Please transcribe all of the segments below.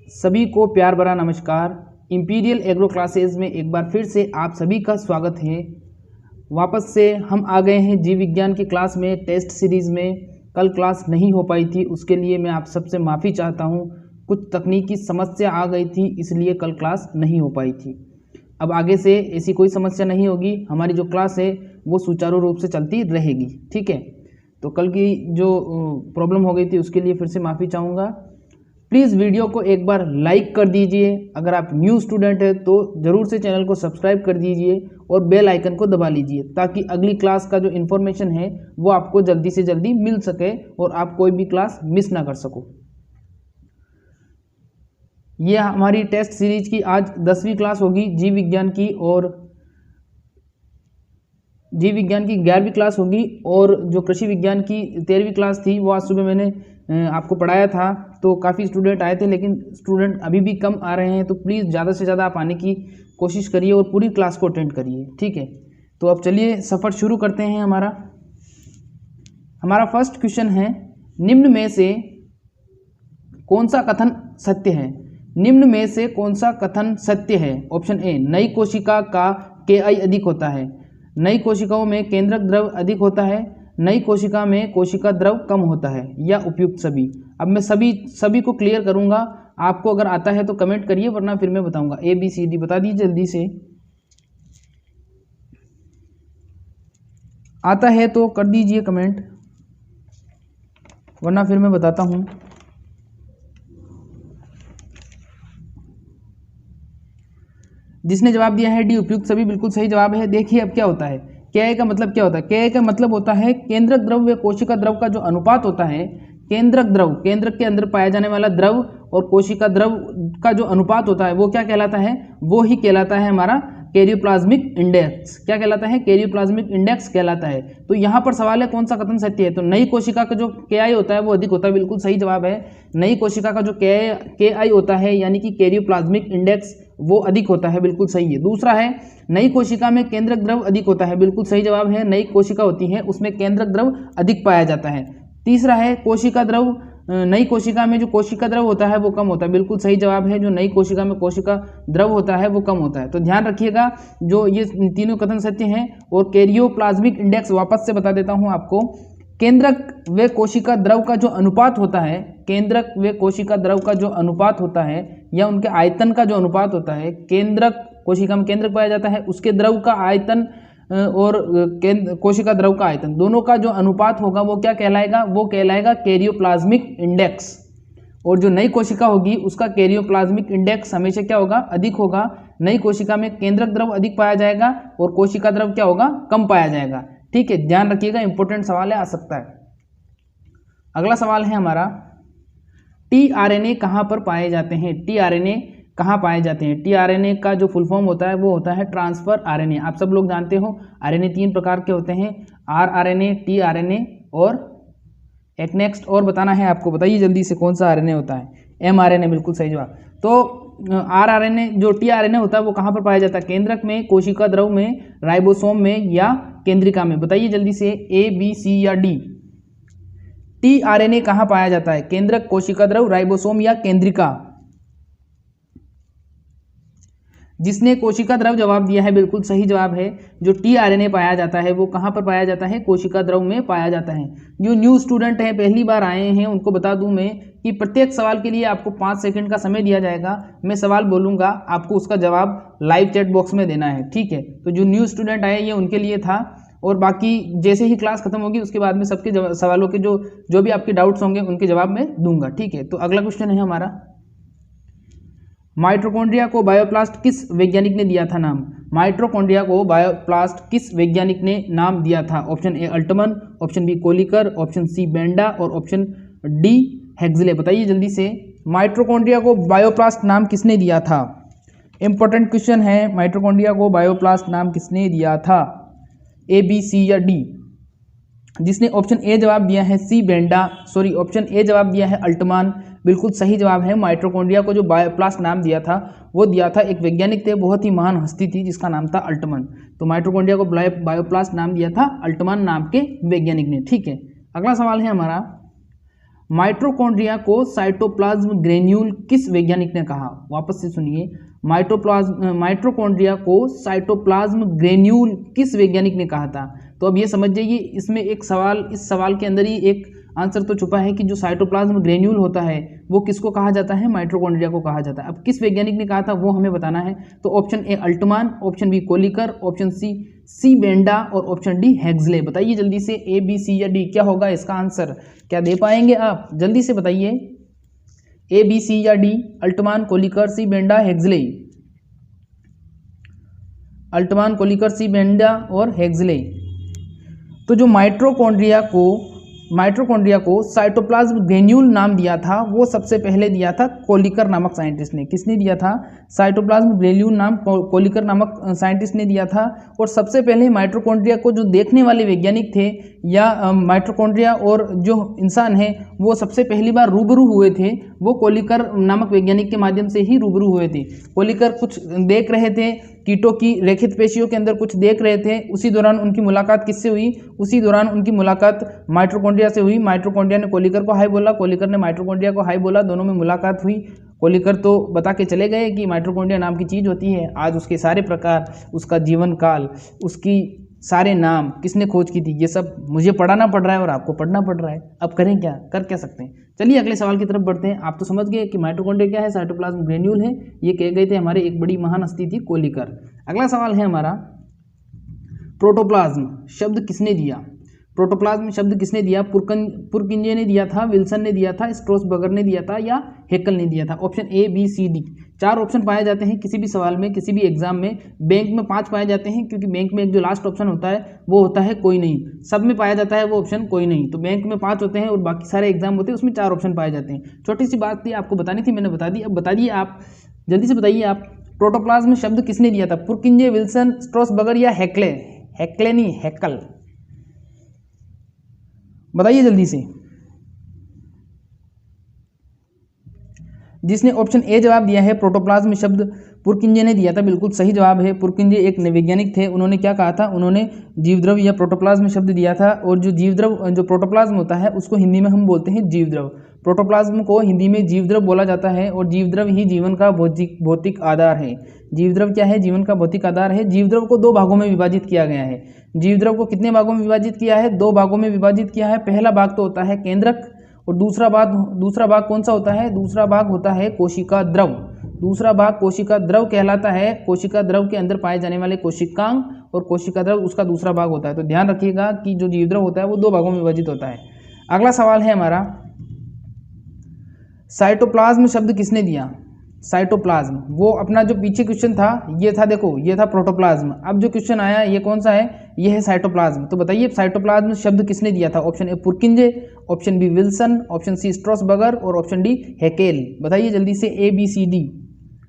सभी को प्यार भरा नमस्कार। इंपीरियल एग्रो क्लासेस में एक बार फिर से आप सभी का स्वागत है। वापस से हम आ गए हैं जीव विज्ञान की क्लास में, टेस्ट सीरीज़ में। कल क्लास नहीं हो पाई थी, उसके लिए मैं आप सबसे माफ़ी चाहता हूँ। कुछ तकनीकी समस्या आ गई थी, इसलिए कल क्लास नहीं हो पाई थी। अब आगे से ऐसी कोई समस्या नहीं होगी, हमारी जो क्लास है वो सुचारू रूप से चलती रहेगी। ठीक है, तो कल की जो प्रॉब्लम हो गई थी उसके लिए फिर से माफ़ी चाहूँगा। प्लीज़ वीडियो को एक बार लाइक कर दीजिए। अगर आप न्यू स्टूडेंट हैं तो ज़रूर से चैनल को सब्सक्राइब कर दीजिए और बेल आइकन को दबा लीजिए, ताकि अगली क्लास का जो इन्फॉर्मेशन है वो आपको जल्दी से जल्दी मिल सके और आप कोई भी क्लास मिस ना कर सको। ये हमारी टेस्ट सीरीज की आज 10वीं क्लास होगी जीव विज्ञान की, और जीव विज्ञान की 11वीं क्लास होगी। और जो कृषि विज्ञान की 13वीं क्लास थी वो आज सुबह मैंने आपको पढ़ाया था, तो काफ़ी स्टूडेंट आए थे, लेकिन स्टूडेंट अभी भी कम आ रहे हैं। तो प्लीज़ ज़्यादा से ज़्यादा आप आने की कोशिश करिए और पूरी क्लास को अटेंड करिए। ठीक है, तो अब चलिए सफ़र शुरू करते हैं। हमारा फर्स्ट क्वेश्चन है, निम्न में से कौन सा कथन सत्य है? निम्न में से कौन सा कथन सत्य है? ऑप्शन ए, नई कोशिका का KI अधिक होता है। नई कोशिकाओं में केंद्रक द्रव अधिक होता है। नई कोशिका में कोशिका द्रव कम होता है, या उपयुक्त सभी। अब मैं सभी को क्लियर करूंगा। आपको अगर आता है तो कमेंट करिए, वरना फिर मैं बताऊंगा। ABCD बता दीजिए जल्दी से। आता है तो कर दीजिए कमेंट, वरना फिर मैं बताता हूं। जिसने जवाब दिया है डी, उपयुक्त सभी, बिल्कुल सही जवाब है। देखिए अब क्या होता है, KI का मतलब क्या होता है? KI का मतलब होता है केंद्रक द्रव व कोशिका द्रव का जो अनुपात होता है। केंद्रक द्रव, केंद्रक के अंदर पाया जाने वाला द्रव, और कोशिका द्रव का जो अनुपात होता है वो क्या कहलाता है? वो ही कहलाता है हमारा कैरियोप्लाज्मिक इंडेक्स। क्या कहलाता है? कैरियोप्लाज्मिक इंडेक्स कहलाता है। तो यहाँ पर सवाल है कौन सा कथन सत्य है? तो नई कोशिका का जो KI होता है वो अधिक होता है, बिल्कुल सही जवाब है। नई कोशिका का जो KI होता है, यानी कि कैरियोप्लाज्मिक इंडेक्स, वो अधिक होता है, बिल्कुल सही है। दूसरा है, नई कोशिका में केंद्रक द्रव अधिक होता है, बिल्कुल सही जवाब है। नई कोशिका होती है उसमें केंद्रक द्रव अधिक पाया जाता है। तीसरा है, कोशिका द्रव, नई कोशिका में जो कोशिका द्रव होता है वो कम होता है, बिल्कुल सही जवाब है। जो नई कोशिका में कोशिका द्रव होता है वो कम होता है। तो ध्यान रखिएगा, जो ये तीनों कथन सत्य हैं। और कैरियोप्लाज्मिक इंडेक्स वापस से बता देता हूं आपको, केंद्रक व कोशिका द्रव का जो अनुपात होता है, केंद्रक व कोशिका द्रव का जो अनुपात होता है, या उनके आयतन का जो अनुपात होता है, केंद्रक, कोशिका में केंद्रक पाया जाता है, उसके द्रव का आयतन और कोशिका द्रव का आयतन, दोनों का जो अनुपात होगा वो क्या कहलाएगा? वो कहलाएगा कैरियोप्लाज्मिक इंडेक्स। और जो नई कोशिका होगी उसका कैरियोप्लाज्मिक इंडेक्स हमेशा क्या होगा? अधिक होगा। नई कोशिका में केंद्रक द्रव अधिक पाया जाएगा और कोशिका द्रव क्या होगा? कम पाया जाएगा। ठीक है, ध्यान रखिएगा, इंपॉर्टेंट सवाल है, आ सकता है। अगला सवाल है हमारा, tRNA कहाँ पर पाए जाते हैं? tRNA कहाँ पाए जाते हैं? tRNA का जो फुल फॉर्म होता है वो होता है ट्रांसफर RNA। आप सब लोग जानते हो RNA 3 प्रकार के होते हैं, rRNA, tRNA और एक नेक्स्ट और बताना है आपको। बताइए जल्दी से कौन सा RNA होता है? mRNA, बिल्कुल सही जवाब। तो rRNA, जो tRNA होता है वो कहाँ पर पाया जाता है? केंद्रक में, कोशिका द्रव में, राइबोसोम में, या केंद्रिका में? बताइए जल्दी से, A, B, C या D। tRNA कहाँ पाया जाता है? केंद्रक, कोशिका द्रव, राइबोसोम या केंद्रिका? जिसने कोशिका द्रव जवाब दिया है बिल्कुल सही जवाब है। जो tRNA पाया जाता है वो कहाँ पर पाया जाता है? कोशिका द्रव में पाया जाता है। जो न्यू स्टूडेंट हैं, पहली बार आए हैं, उनको बता दूं मैं कि प्रत्येक सवाल के लिए आपको 5 सेकंड का समय दिया जाएगा। मैं सवाल बोलूँगा, आपको उसका जवाब लाइव चैट बॉक्स में देना है। ठीक है, तो जो न्यू स्टूडेंट आए ये उनके लिए था, और बाकी जैसे ही क्लास खत्म होगी उसके बाद में सबके सवालों के जो भी आपके डाउट्स होंगे उनके जवाब मैं दूंगा। ठीक है, तो अगला क्वेश्चन है हमारा, माइटोकॉन्ड्रिया को बायोप्लास्ट किस वैज्ञानिक ने दिया था नाम? माइटोकॉन्ड्रिया को बायोप्लास्ट किस वैज्ञानिक ने नाम दिया था? Option A Altmann, option B Kolliker, option C Benda और ऑप्शन डी हेक्सले। बताइए जल्दी से, माइटोकॉन्ड्रिया को बायोप्लास्ट नाम किसने दिया था? इंपॉर्टेंट क्वेश्चन है, माइटोकॉन्ड्रिया को बायोप्लास्ट नाम किसने दिया था? A, B, C या D? जिसने ऑप्शन ए जवाब दिया है सी बेंडा, सॉरी ऑप्शन ए जवाब दिया है अल्टमान, बिल्कुल सही जवाब है। माइटोकॉन्ड्रिया को जो बायोप्लास्ट नाम दिया था वो दिया था एक वैज्ञानिक थे, बहुत ही महान हस्ती थी जिसका नाम था अल्टमान। तो माइटोकॉन्ड्रिया को बायोप्लास्ट नाम दिया था अल्टमान नाम के वैज्ञानिक ने। ठीक है, अगला सवाल है हमारा, माइटोकॉन्ड्रिया को साइटोप्लाज्म ग्रेन्यूल किस वैज्ञानिक ने कहा? वापस से सुनिए, माइटोकॉन्ड्रिया को साइटोप्लाज्म ग्रेन्यूल किस वैज्ञानिक ने कहा था? तो अब ये समझ जाइए, इसमें एक सवाल, इस सवाल के अंदर ही एक आंसर तो छुपा है कि जो साइटोप्लाज्म ग्रेन्यूल होता है वो किसको कहा जाता है? माइटोकॉन्ड्रिया को कहा जाता है। अब किस वैज्ञानिक ने कहा था वो हमें बताना है। तो option A Altmann, option B Kolliker, option C Benda और ऑप्शन डी हेक्सले। बताइए जल्दी से, ए बी सी या डी क्या होगा इसका आंसर? क्या दे पाएंगे आप? जल्दी से बताइए, ए बी सी या डी, अल्टमान, कोलिकर, सी बेंडा, हेक्सले। अल्टमान, कोलिकर, सी बेंडा और हेक्सले। तो जो माइटोकॉन्ड्रिया को साइटोप्लाज्म ग्रेन्यूल नाम दिया था वो सबसे पहले दिया था कोलिकर नामक साइंटिस्ट ने। किसने दिया था? साइटोप्लाज्म ग्रेन्यूल नाम कोलिकर नामक साइंटिस्ट ने दिया था। और सबसे पहले माइटोकॉन्ड्रिया को जो देखने वाले वैज्ञानिक थे, या माइटोकॉन्ड्रिया और जो इंसान है वो सबसे पहली बार रूबरू हुए थे, वो कोलिकर नामक वैज्ञानिक के माध्यम से ही रूबरू हुए थे। कोलिकर कुछ देख रहे थे, कीटों की रेखित पेशियों के अंदर कुछ देख रहे थे। उसी दौरान उनकी मुलाकात किससे हुई? उसी दौरान उनकी मुलाकात माइटोकॉन्ड्रिया से हुई। माइटोकॉन्ड्रिया ने कोलिकर को हाय बोला, कोलिकर ने माइटोकॉन्ड्रिया को हाय बोला, दोनों में मुलाकात हुई। कोलिकर तो बता के चले गए कि माइटोकॉन्ड्रिया नाम की चीज़ होती है। आज उसके सारे प्रकार, उसका जीवन काल, उसकी सारे नाम किसने खोज की थी, ये सब मुझे पढ़ाना पड़ रहा है और आपको पढ़ना पड़ रहा है। अब करें क्या, कर क्या सकते हैं? चलिए अगले सवाल की तरफ बढ़ते हैं। आप तो समझ गए कि माइटोकॉन्ड्रिया क्या है, साइटोप्लाज्म ग्रेन्यूल है। ये कह गए थे हमारे एक बड़ी महान हस्ती थी कोलिकर। अगला सवाल है हमारा, प्रोटोप्लाज्म शब्द किसने दिया? प्रोटोप्लाज्म शब्द किसने दिया? पुरकिंजे ने दिया था, विल्सन ने दिया था, स्ट्रोसबर्गर ने दिया था या हेकल ने दिया था? Option A B C D. 4 option पाए जाते हैं किसी भी सवाल में, किसी भी एग्जाम में। बैंक में 5 पाए जाते हैं, क्योंकि बैंक में एक जो लास्ट ऑप्शन होता है वो होता है कोई नहीं। सब में पाया जाता है वो ऑप्शन कोई नहीं। तो बैंक में 5 होते हैं और बाकी सारे एग्जाम होते हैं उसमें 4 ऑप्शन पाए जाते हैं। छोटी सी बात थी, आपको बतानी थी, मैंने बता दी। अब बताइए आप, जल्दी से बताइए आप, प्रोटोप्लाज्म शब्द किसने दिया था? पुरकिंजे, विल्सन, स्ट्रोसबर्गर या हेकले? हेकले नहीं, हेकल। बताइए जल्दी से। जिसने ऑप्शन ए जवाब दिया है, प्रोटोप्लाज्म शब्द पुरकिंजे ने दिया था, बिल्कुल सही जवाब है। पुरकिंजे एक वैज्ञानिक थे। उन्होंने क्या कहा था? उन्होंने जीवद्रव या प्रोटोप्लाज्म शब्द दिया था। और जो जीवद्रव, जो प्रोटोप्लाज्म होता है उसको हिंदी में हम बोलते हैं जीवद्रव। प्रोटोप्लाज्म को हिंदी में जीवद्रव बोला जाता है और जीवद्रव ही जीवन का भौतिक आधार है। जीवद्रव क्या है? जीवन का भौतिक आधार है। जीवद्रव को 2 भागों में विभाजित किया गया है। जीवद्रव को कितने भागों में विभाजित किया है? 2 भागों में विभाजित किया है। पहला भाग तो होता है केंद्रक, और दूसरा भाग कौन सा होता है? दूसरा भाग होता है कोशिका द्रव। दूसरा भाग कोशिका द्रव कहलाता है। कोशिका द्रव के अंदर पाए जाने वाले कोशिकांग और कोशिका द्रव उसका दूसरा भाग होता है। तो ध्यान रखिएगा कि जो जीवद्रव होता है वो 2 भागों में विभाजित होता है। अगला सवाल है हमारा, साइटोप्लाज्म शब्द किसने दिया? साइटोप्लाज्म, वो अपना जो पीछे क्वेश्चन था ये था, देखो ये था प्रोटोप्लाज्म। अब जो क्वेश्चन आया ये कौन सा है? ये है साइटोप्लाज्म। तो बताइए साइटोप्लाज्म शब्द किसने दिया था? Option A Purkinje, option B Wilson, option C Strasburger और ऑप्शन डी हेकेल। बताइए जल्दी से, A B C D.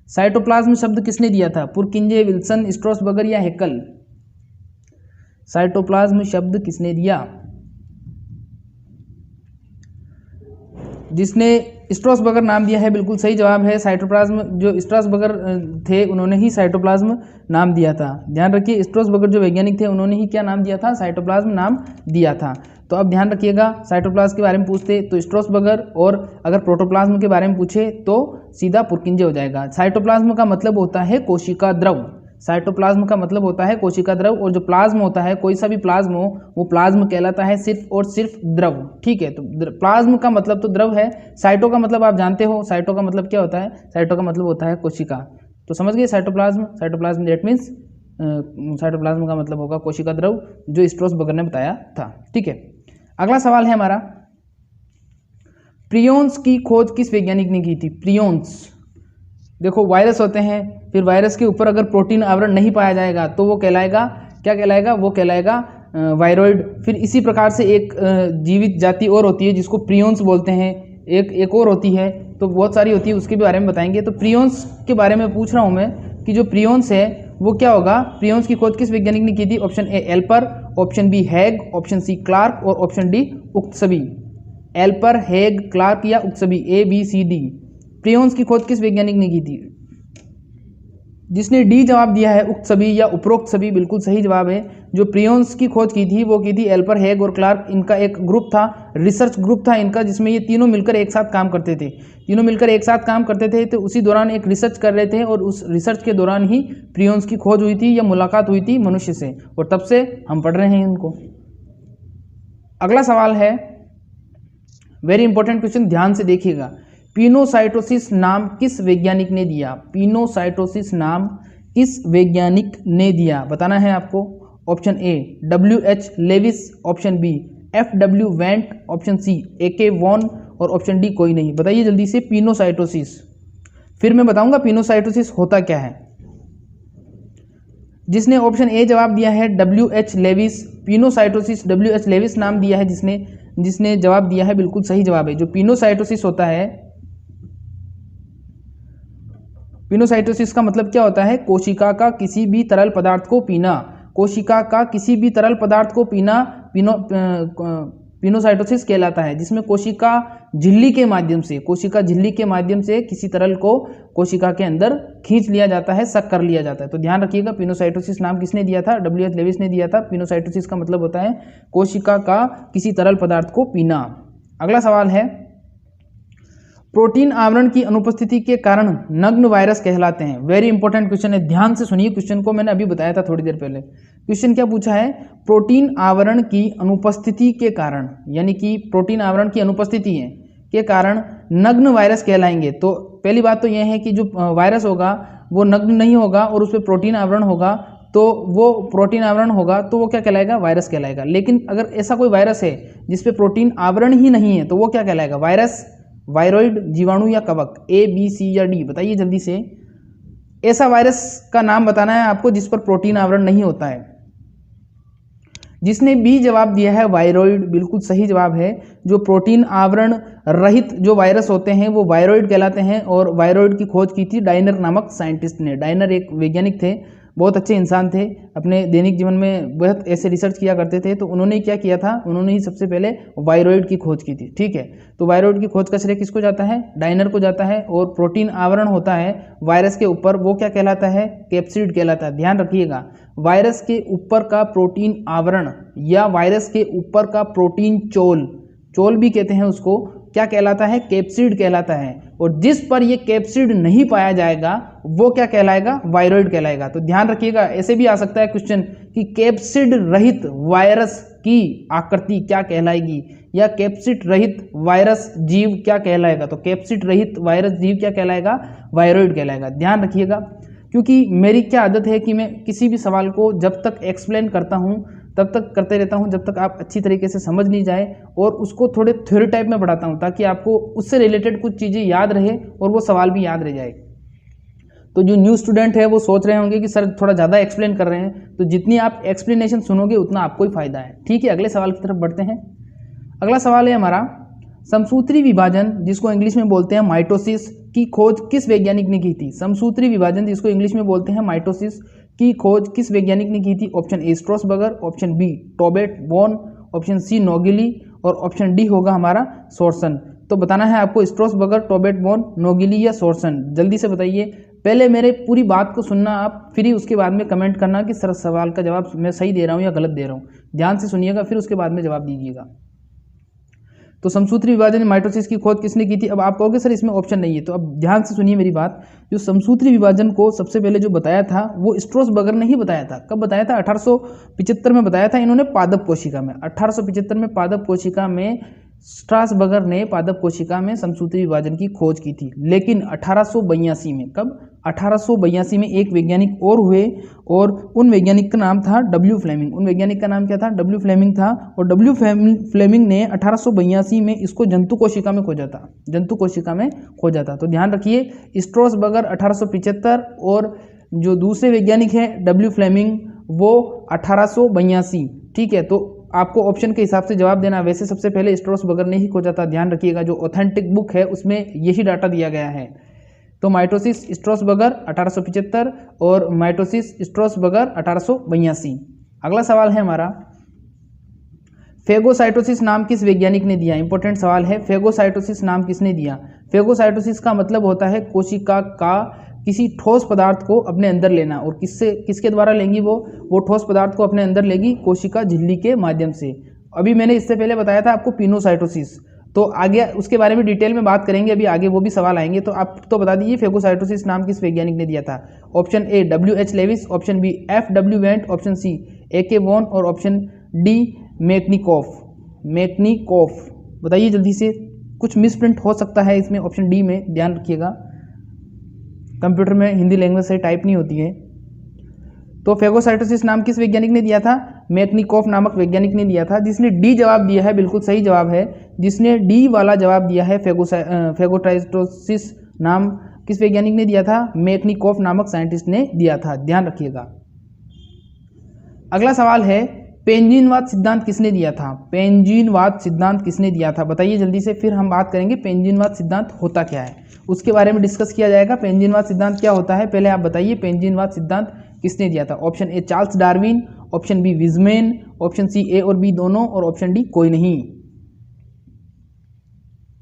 Cytoplasm शब्द किसने दिया था? पुरकिंजे, विल्सन, स्ट्रोसबर्गर या हेकल? साइटोप्लाज्म शब्द किसने दिया? जिसने स्ट्रोसबर्गर नाम दिया है, बिल्कुल सही जवाब है। साइटोप्लाज्म, जो स्ट्रोसबर्गर थे उन्होंने ही साइटोप्लाज्म नाम दिया था। ध्यान रखिए, स्ट्रोसबर्गर जो वैज्ञानिक थे उन्होंने ही क्या नाम दिया था? साइटोप्लाज्म नाम दिया था। तो अब ध्यान रखिएगा, साइटोप्लाज्म के बारे में पूछते तो स्ट्रोसबर्गर, और अगर प्रोटोप्लाज्म के बारे में पूछे तो सीधा पुरकिंजे हो जाएगा। साइटोप्लाज्म का मतलब होता है कोशिका द्रव। साइटोप्लाज्म का मतलब होता है कोशिका द्रव, और जो प्लाज्म होता है, कोई सा भी प्लाज्म हो वो प्लाज्म कहलाता है सिर्फ और सिर्फ द्रव। ठीक है, तो प्लाज्म का मतलब तो द्रव है। साइटो का मतलब आप जानते हो, साइटो का मतलब क्या होता है? साइटो का मतलब होता है कोशिका। तो समझ गए, साइटोप्लाज्म दैट मीन्स साइटोप्लाज्म का मतलब होगा कोशिका द्रव, जो स्ट्रोसबर्गर ने बताया था। ठीक है, अगला सवाल है हमारा, प्रियोन्स की खोज किस वैज्ञानिक ने की थी? प्रियोन्स, देखो वायरस होते हैं, फिर वायरस के ऊपर अगर प्रोटीन आवरण नहीं पाया जाएगा तो वो कहलाएगा, क्या कहलाएगा? वो कहलाएगा वायरॉइड। फिर इसी प्रकार से एक जीवित जाति और होती है जिसको प्रियोन्स बोलते हैं। एक और होती है, तो बहुत सारी होती है, उसके बारे में बताएंगे। तो प्रियोन्स के बारे में पूछ रहा हूँ मैं कि जो प्रियोन्स है वो क्या होगा? प्रियोन्स की खोज किस वैज्ञानिक ने की थी? Option A Alper, option B Haig, option C Clark और option D Uxbee. Alper, Haig, Clark या Uxbee, A B C D. Prions की खोज किस वैज्ञानिक ने की थी? जिसने डी जवाब दिया है उक्त सभी या उपरोक्त सभी बिल्कुल सही जवाब है। जो प्रियोन्स की खोज की थी वो की थी एल्पर, हैग और क्लार्क। इनका एक ग्रुप था, रिसर्च ग्रुप था इनका, जिसमें ये तीनों मिलकर एक साथ काम करते थे। तीनों मिलकर एक साथ काम करते थे तो उसी दौरान एक रिसर्च कर रहे थे और उस रिसर्च के दौरान ही प्रियोन्स की खोज हुई थी या मुलाकात हुई थी मनुष्य से, और तब से हम पढ़ रहे हैं इनको। अगला सवाल है वेरी इंपॉर्टेंट क्वेश्चन, ध्यान से देखिएगा। पिनोसाइटोसिस नाम किस वैज्ञानिक ने दिया? पिनोसाइटोसिस नाम किस वैज्ञानिक ने दिया बताना है आपको। Option A WH Lewis, option B FW Went, option C AK Von और ऑप्शन डी कोई नहीं। बताइए जल्दी से पिनोसाइटोसिस, फिर मैं बताऊंगा पिनोसाइटोसिस होता क्या है। जिसने ऑप्शन ए जवाब दिया है WH Lewis, pinocytosis WH Lewis नाम दिया है जिसने जवाब दिया है, बिल्कुल सही जवाब है। जो पिनोसाइटोसिस होता है, पिनोसाइटोसिस का मतलब क्या होता है? कोशिका का किसी भी तरल पदार्थ को पीना। कोशिका का किसी भी तरल पदार्थ को पीना पिनोसाइटोसिस कहलाता है, जिसमें कोशिका झिल्ली के माध्यम से किसी तरल को कोशिका के अंदर खींच लिया जाता है, सक कर लिया जाता है। तो ध्यान रखिएगा, पिनोसाइटोसिस नाम किसने दिया था? WH लेविस ने दिया था। पिनोसाइटोसिस का मतलब होता है कोशिका का किसी तरल पदार्थ को पीना। अगला सवाल है, प्रोटीन आवरण की अनुपस्थिति के कारण नग्न वायरस कहलाते हैं। वेरी इंपॉर्टेंट क्वेश्चन है, ध्यान से सुनिए। क्वेश्चन को मैंने अभी बताया था थोड़ी देर पहले। क्वेश्चन क्या पूछा है? प्रोटीन आवरण की अनुपस्थिति के कारण, यानी कि प्रोटीन आवरण की अनुपस्थिति है के कारण नग्न वायरस कहलाएंगे। तो पहली बात तो यह है कि जो वायरस होगा वो नग्न नहीं होगा और उस पर प्रोटीन आवरण होगा, तो वो प्रोटीन आवरण होगा तो वो क्या कहलाएगा? वायरस कहलाएगा। लेकिन अगर ऐसा कोई वायरस है जिसपे प्रोटीन आवरण ही नहीं है तो वो क्या कहलाएगा? वायरस, वायरॉइड, जीवाणु या कवक? A, B, C या D? बताइए जल्दी से। ऐसा वायरस का नाम बताना है आपको जिस पर प्रोटीन आवरण नहीं होता है। जिसने बी जवाब दिया है वायरॉइड, बिल्कुल सही जवाब है। जो प्रोटीन आवरण रहित जो वायरस होते हैं वो वायरॉइड कहलाते हैं, और वायरॉइड की खोज की थी डाइनर नामक साइंटिस्ट ने। डाइनर एक वैज्ञानिक थे, बहुत अच्छे इंसान थे, अपने दैनिक जीवन में बहुत ऐसे रिसर्च किया करते थे। तो उन्होंने क्या किया था? उन्होंने ही सबसे पहले वायरॉइड की खोज की थी। ठीक है, तो वायरॉइड की खोज का श्रेय किसको जाता है? डाइनर को जाता है। और प्रोटीन आवरण होता है वायरस के ऊपर, वो क्या कहलाता है? कैप्सिड कहलाता है। ध्यान रखिएगा, वायरस के ऊपर का प्रोटीन आवरण या वायरस के ऊपर का प्रोटीन चोल भी कहते हैं उसको, क्या कहलाता है? कैप्सिड कहलाता है। और जिस पर ये कैप्सिड नहीं पाया जाएगा वो क्या कहलाएगा? वायरॉइड कहलाएगा। तो ध्यान रखिएगा, ऐसे भी आ सकता है क्वेश्चन कि कैप्सिड रहित वायरस की आकृति क्या कहलाएगी, या कैप्सिड रहित वायरस जीव क्या कहलाएगा? तो कैप्सिड रहित वायरस जीव क्या कहलाएगा? वायरॉइड कहलाएगा। ध्यान रखिएगा, क्योंकि मेरी क्या आदत है कि मैं किसी भी सवाल को जब तक एक्सप्लेन करता हूँ तब तक करते रहता हूँ जब तक आप अच्छी तरीके से समझ नहीं जाए, और उसको थोड़े थ्योरी टाइप में पढ़ाता हूँ ताकि आपको उससे रिलेटेड कुछ चीज़ें याद रहे और वो सवाल भी याद रह जाए। तो जो न्यू स्टूडेंट है वो सोच रहे होंगे कि सर थोड़ा ज़्यादा एक्सप्लेन कर रहे हैं, तो जितनी आप एक्सप्लेनेशन सुनोगे उतना आपको ही फायदा है। ठीक है, अगले सवाल की तरफ बढ़ते हैं। अगला सवाल है हमारा, समसूत्री विभाजन जिसको इंग्लिश में बोलते हैं माइटोसिस की खोज किस वैज्ञानिक ने की थी? समसूत्री विभाजन जिसको इंग्लिश में बोलते हैं माइटोसिस की खोज किस वैज्ञानिक ने की थी? Option A Strasburger, option B टॉबेट बॉन, ऑप्शन सी नोगिली और ऑप्शन डी होगा हमारा सोर्सन। तो बताना है आपको स्ट्रोसबर्गर, टॉबेट बॉन, नोगिली या सोर्सन। जल्दी से बताइए। पहले मेरे पूरी बात को सुनना आप, फिर ही उसके बाद में कमेंट करना कि सर सवाल का जवाब मैं सही दे रहा हूँ या गलत दे रहा हूँ। ध्यान से सुनिएगा, फिर उसके बाद में जवाब दीजिएगा। तो समसूत्री विभाजन माइटोसिस की खोज किसने की थी? अब आप कहोगे सर इसमें ऑप्शन नहीं है, तो अब ध्यान से सुनिए मेरी बात। जो समसूत्री विभाजन को सबसे पहले जो बताया था वो स्ट्रोसबर्गर ने ही बताया था। कब बताया था? 1875 में बताया था इन्होंने पादप कोशिका में। 1875 में पादप कोशिका में स्ट्रासबर्गर ने पादप कोशिका में समसूत्री विभाजन की खोज की थी। लेकिन 1882 में, कब? 1882 में एक वैज्ञानिक और हुए, और उन वैज्ञानिक का नाम था W फ्लेमिंग। उन वैज्ञानिक का नाम क्या था? W फ्लेमिंग था। और W फ्लेमिंग ने 1882 में इसको जंतु कोशिका में खोजा था। जंतु कोशिका में खोजा था। तो ध्यान रखिए, स्ट्रोसबर्गर 1875 और जो दूसरे वैज्ञानिक हैं W फ्लेमिंग वो 1882। ठीक है, तो आपको ऑप्शन के हिसाब से जवाब देना। वैसे सबसे पहले स्ट्रोसबर्गर ने ही खोजा था। ध्यान रखिएगा, जो ऑथेंटिक बुक है उसमें यही डाटा दिया गया है। तो माइटोसिस स्ट्रोसबर्गर 1875 और माइटोसिस स्ट्रोसबर्गर 1882। अगला सवाल है हमारा, फेगोसाइटोसिस नाम किस वैज्ञानिक ने दिया? इंपॉर्टेंट सवाल है, फेगोसाइटोसिस नाम किसने दिया? फेगोसाइटोसिस का मतलब होता है कोशिका का किसी ठोस पदार्थ को अपने अंदर लेना, और किसके द्वारा लेंगी वो ठोस पदार्थ को अपने अंदर लेगी कोशिका झिल्ली के माध्यम से। अभी मैंने इससे पहले बताया था आपको पिनोसाइटोसिस, तो आगे उसके बारे में डिटेल में बात करेंगे, अभी आगे वो भी सवाल आएंगे। तो आप तो बता दीजिए फेगोसाइटोसिस नाम किस वैज्ञानिक ने दिया था। Option A W.H. Lewis, option B F.W. Went, option C A.K. Von और ऑप्शन डी मेकनिकॉफ। बताइए जल्दी से, कुछ मिसप्रिंट हो सकता है इसमें ऑप्शन डी में, ध्यान रखिएगा, कंप्यूटर में हिंदी लैंग्वेज से टाइप नहीं होती है। तो फेगोसाइटोसिस नाम किस वैज्ञानिक ने दिया था, मेकनिकॉफ नामक वैज्ञानिक ने दिया था। जिसने डी जवाब दिया है बिल्कुल सही जवाब है, जिसने डी वाला जवाब दिया है फेगोसाइटोसिस नाम किस वैज्ञानिक ने दिया था, मेकनिकॉफ नामक साइंटिस्ट ने दिया था, ध्यान रखिएगा। अगला सवाल है पेंजिनवाद सिद्धांत किसने दिया था, पेंजिनवाद सिद्धांत किसने दिया था, बताइए जल्दी से। फिर हम बात करेंगे पेंजिनवाद सिद्धांत होता क्या है, उसके बारे में डिस्कस किया जाएगा। पेंजिनवाद सिद्धांत क्या होता है, पहले आप बताइए पेंजिनवाद सिद्धांत किसने दिया था। Option A Charles Darwin, option B Weismann, option C A और बी दोनों, और ऑप्शन डी कोई नहीं।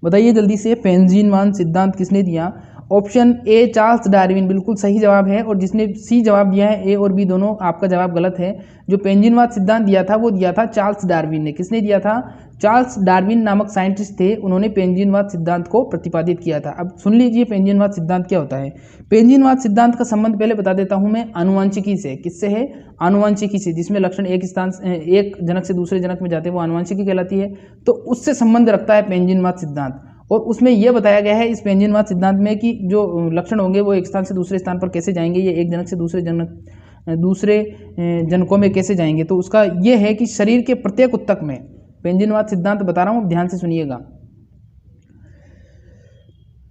बताइए जल्दी से पेंजिनवाद सिद्धांत किसने दिया। ऑप्शन ए चार्ल्स डार्विन बिल्कुल सही जवाब है, और जिसने सी जवाब दिया है ए और बी दोनों, आपका जवाब गलत है। जो पेंजिनवाद सिद्धांत दिया था वो दिया था चार्ल्स डार्विन ने। किसने दिया था, चार्ल्स डार्विन नामक साइंटिस्ट थे, उन्होंने पेंजिनवाद सिद्धांत को प्रतिपादित किया था। अब सुन लीजिए पेंजिनवाद सिद्धांत क्या होता है। पेंजिनवाद सिद्धांत का संबंध पहले बता देता हूं मैं आनुवंशिकी से। किससे है, आनुवंशिकी से, जिसमें लक्षण एक जनक से दूसरे जनक में जाते हैं वो आनुवंशिकी कहलाती है। तो उससे संबंध रखता है पेंजिनवाद सिद्धांत, और उसमें यह बताया गया है इस पेंजिनवाद सिद्धांत में कि जो लक्षण होंगे वो एक स्थान से दूसरे स्थान पर कैसे जाएंगे, ये एक जनक से दूसरे जनकों में कैसे जाएंगे। तो उसका ये है कि शरीर के प्रत्येक ऊतक में, पेंजिनवाद सिद्धांत बता रहा हूँ, ध्यान से सुनिएगा,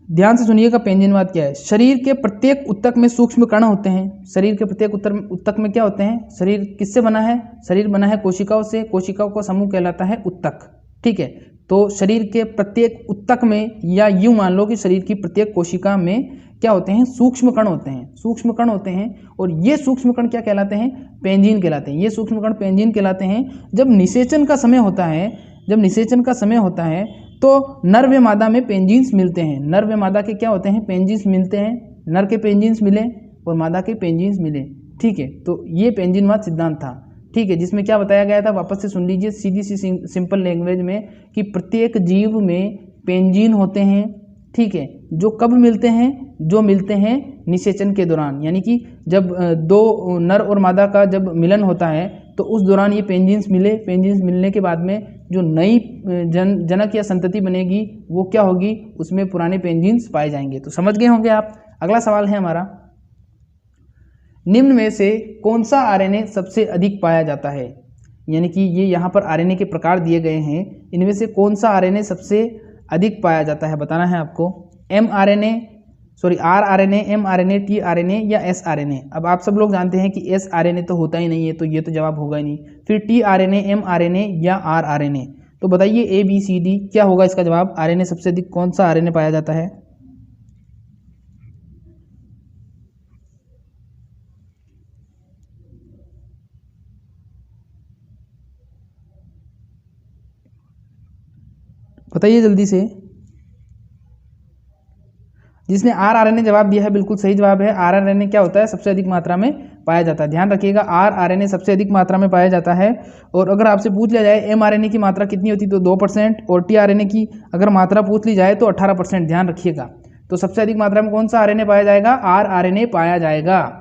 ध्यान से सुनिएगा पेंजिनवाद क्या है। शरीर के प्रत्येक ऊतक में सूक्ष्म कण होते हैं। शरीर के प्रत्येक ऊतक में क्या होते हैं, शरीर किससे बना है, शरीर बना है कोशिकाओं से, कोशिकाओं का समूह कहलाता है ऊतक, ठीक है। तो शरीर के प्रत्येक ऊतक में, या यूं मान लो कि शरीर की प्रत्येक कोशिका में क्या होते हैं, सूक्ष्म कण होते हैं, सूक्ष्म कण होते हैं। और ये सूक्ष्म कण क्या कहलाते हैं, पेंजिन कहलाते हैं। ये सूक्ष्म कण पेंजिन कहलाते हैं। जब निषेचन का समय होता है, जब निषेचन का समय होता है तो नर व मादा में पेंजिन्स मिलते हैं। नर व मादा के क्या होते हैं, पेंजिन्स मिलते हैं। नर के पेंजिन्स मिले और मादा के पेंजिन्स मिले, ठीक है। तो ये पेंजिनवाद सिद्धांत था, ठीक है, जिसमें क्या बताया गया था, वापस से सुन लीजिए सीधी सी सिंपल लैंग्वेज में, कि प्रत्येक जीव में पेंजिन होते हैं, ठीक है, जो कब मिलते हैं, जो मिलते हैं निषेचन के दौरान, यानी कि जब दो नर और मादा का जब मिलन होता है तो उस दौरान ये पेंजिन्स मिले। पेंजिन्स मिलने के बाद में जो नई जनक या संतति बनेगी वो क्या होगी, उसमें पुराने पेंजिन्स पाए जाएंगे। तो समझ गए होंगे आप। अगला सवाल है हमारा, निम्न में से कौन सा आरएनए सबसे अधिक पाया जाता है, यानी कि ये यहाँ पर आरएनए के प्रकार दिए गए हैं, इनमें से कौन सा आरएनए सबसे अधिक पाया जाता है, बताना है आपको। आरआरएनए, एमआरएनए, टीआरएनए या एसआरएनए। अब आप सब लोग जानते हैं कि एसआरएनए तो होता ही नहीं है, तो ये तो जवाब होगा ही नहीं। फिर टीआरएनए, एमआरएनए या आरआरएनए। तो बताइए ABCD क्या होगा इसका जवाब, आरएनए सबसे अधिक कौन सा आरएनए पाया जाता है। बताइए जल्दी से। जिसने आरआरएनए जवाब दिया है बिल्कुल सही जवाब है। आरआरएनए क्या होता है, सबसे अधिक मात्रा में पाया जाता है। ध्यान रखिएगा, आरआरएनए सबसे अधिक मात्रा में पाया जाता है। और अगर आपसे पूछ लिया जाए एमआरएनए की मात्रा कितनी होती है तो 2%, और टीआरएनए की अगर मात्रा पूछ ली जाए तो 18%। ध्यान रखिएगा। तो सबसे अधिक मात्रा में कौन सा आरएनए पाया जाएगा, आरआरएनए पाया जाएगा।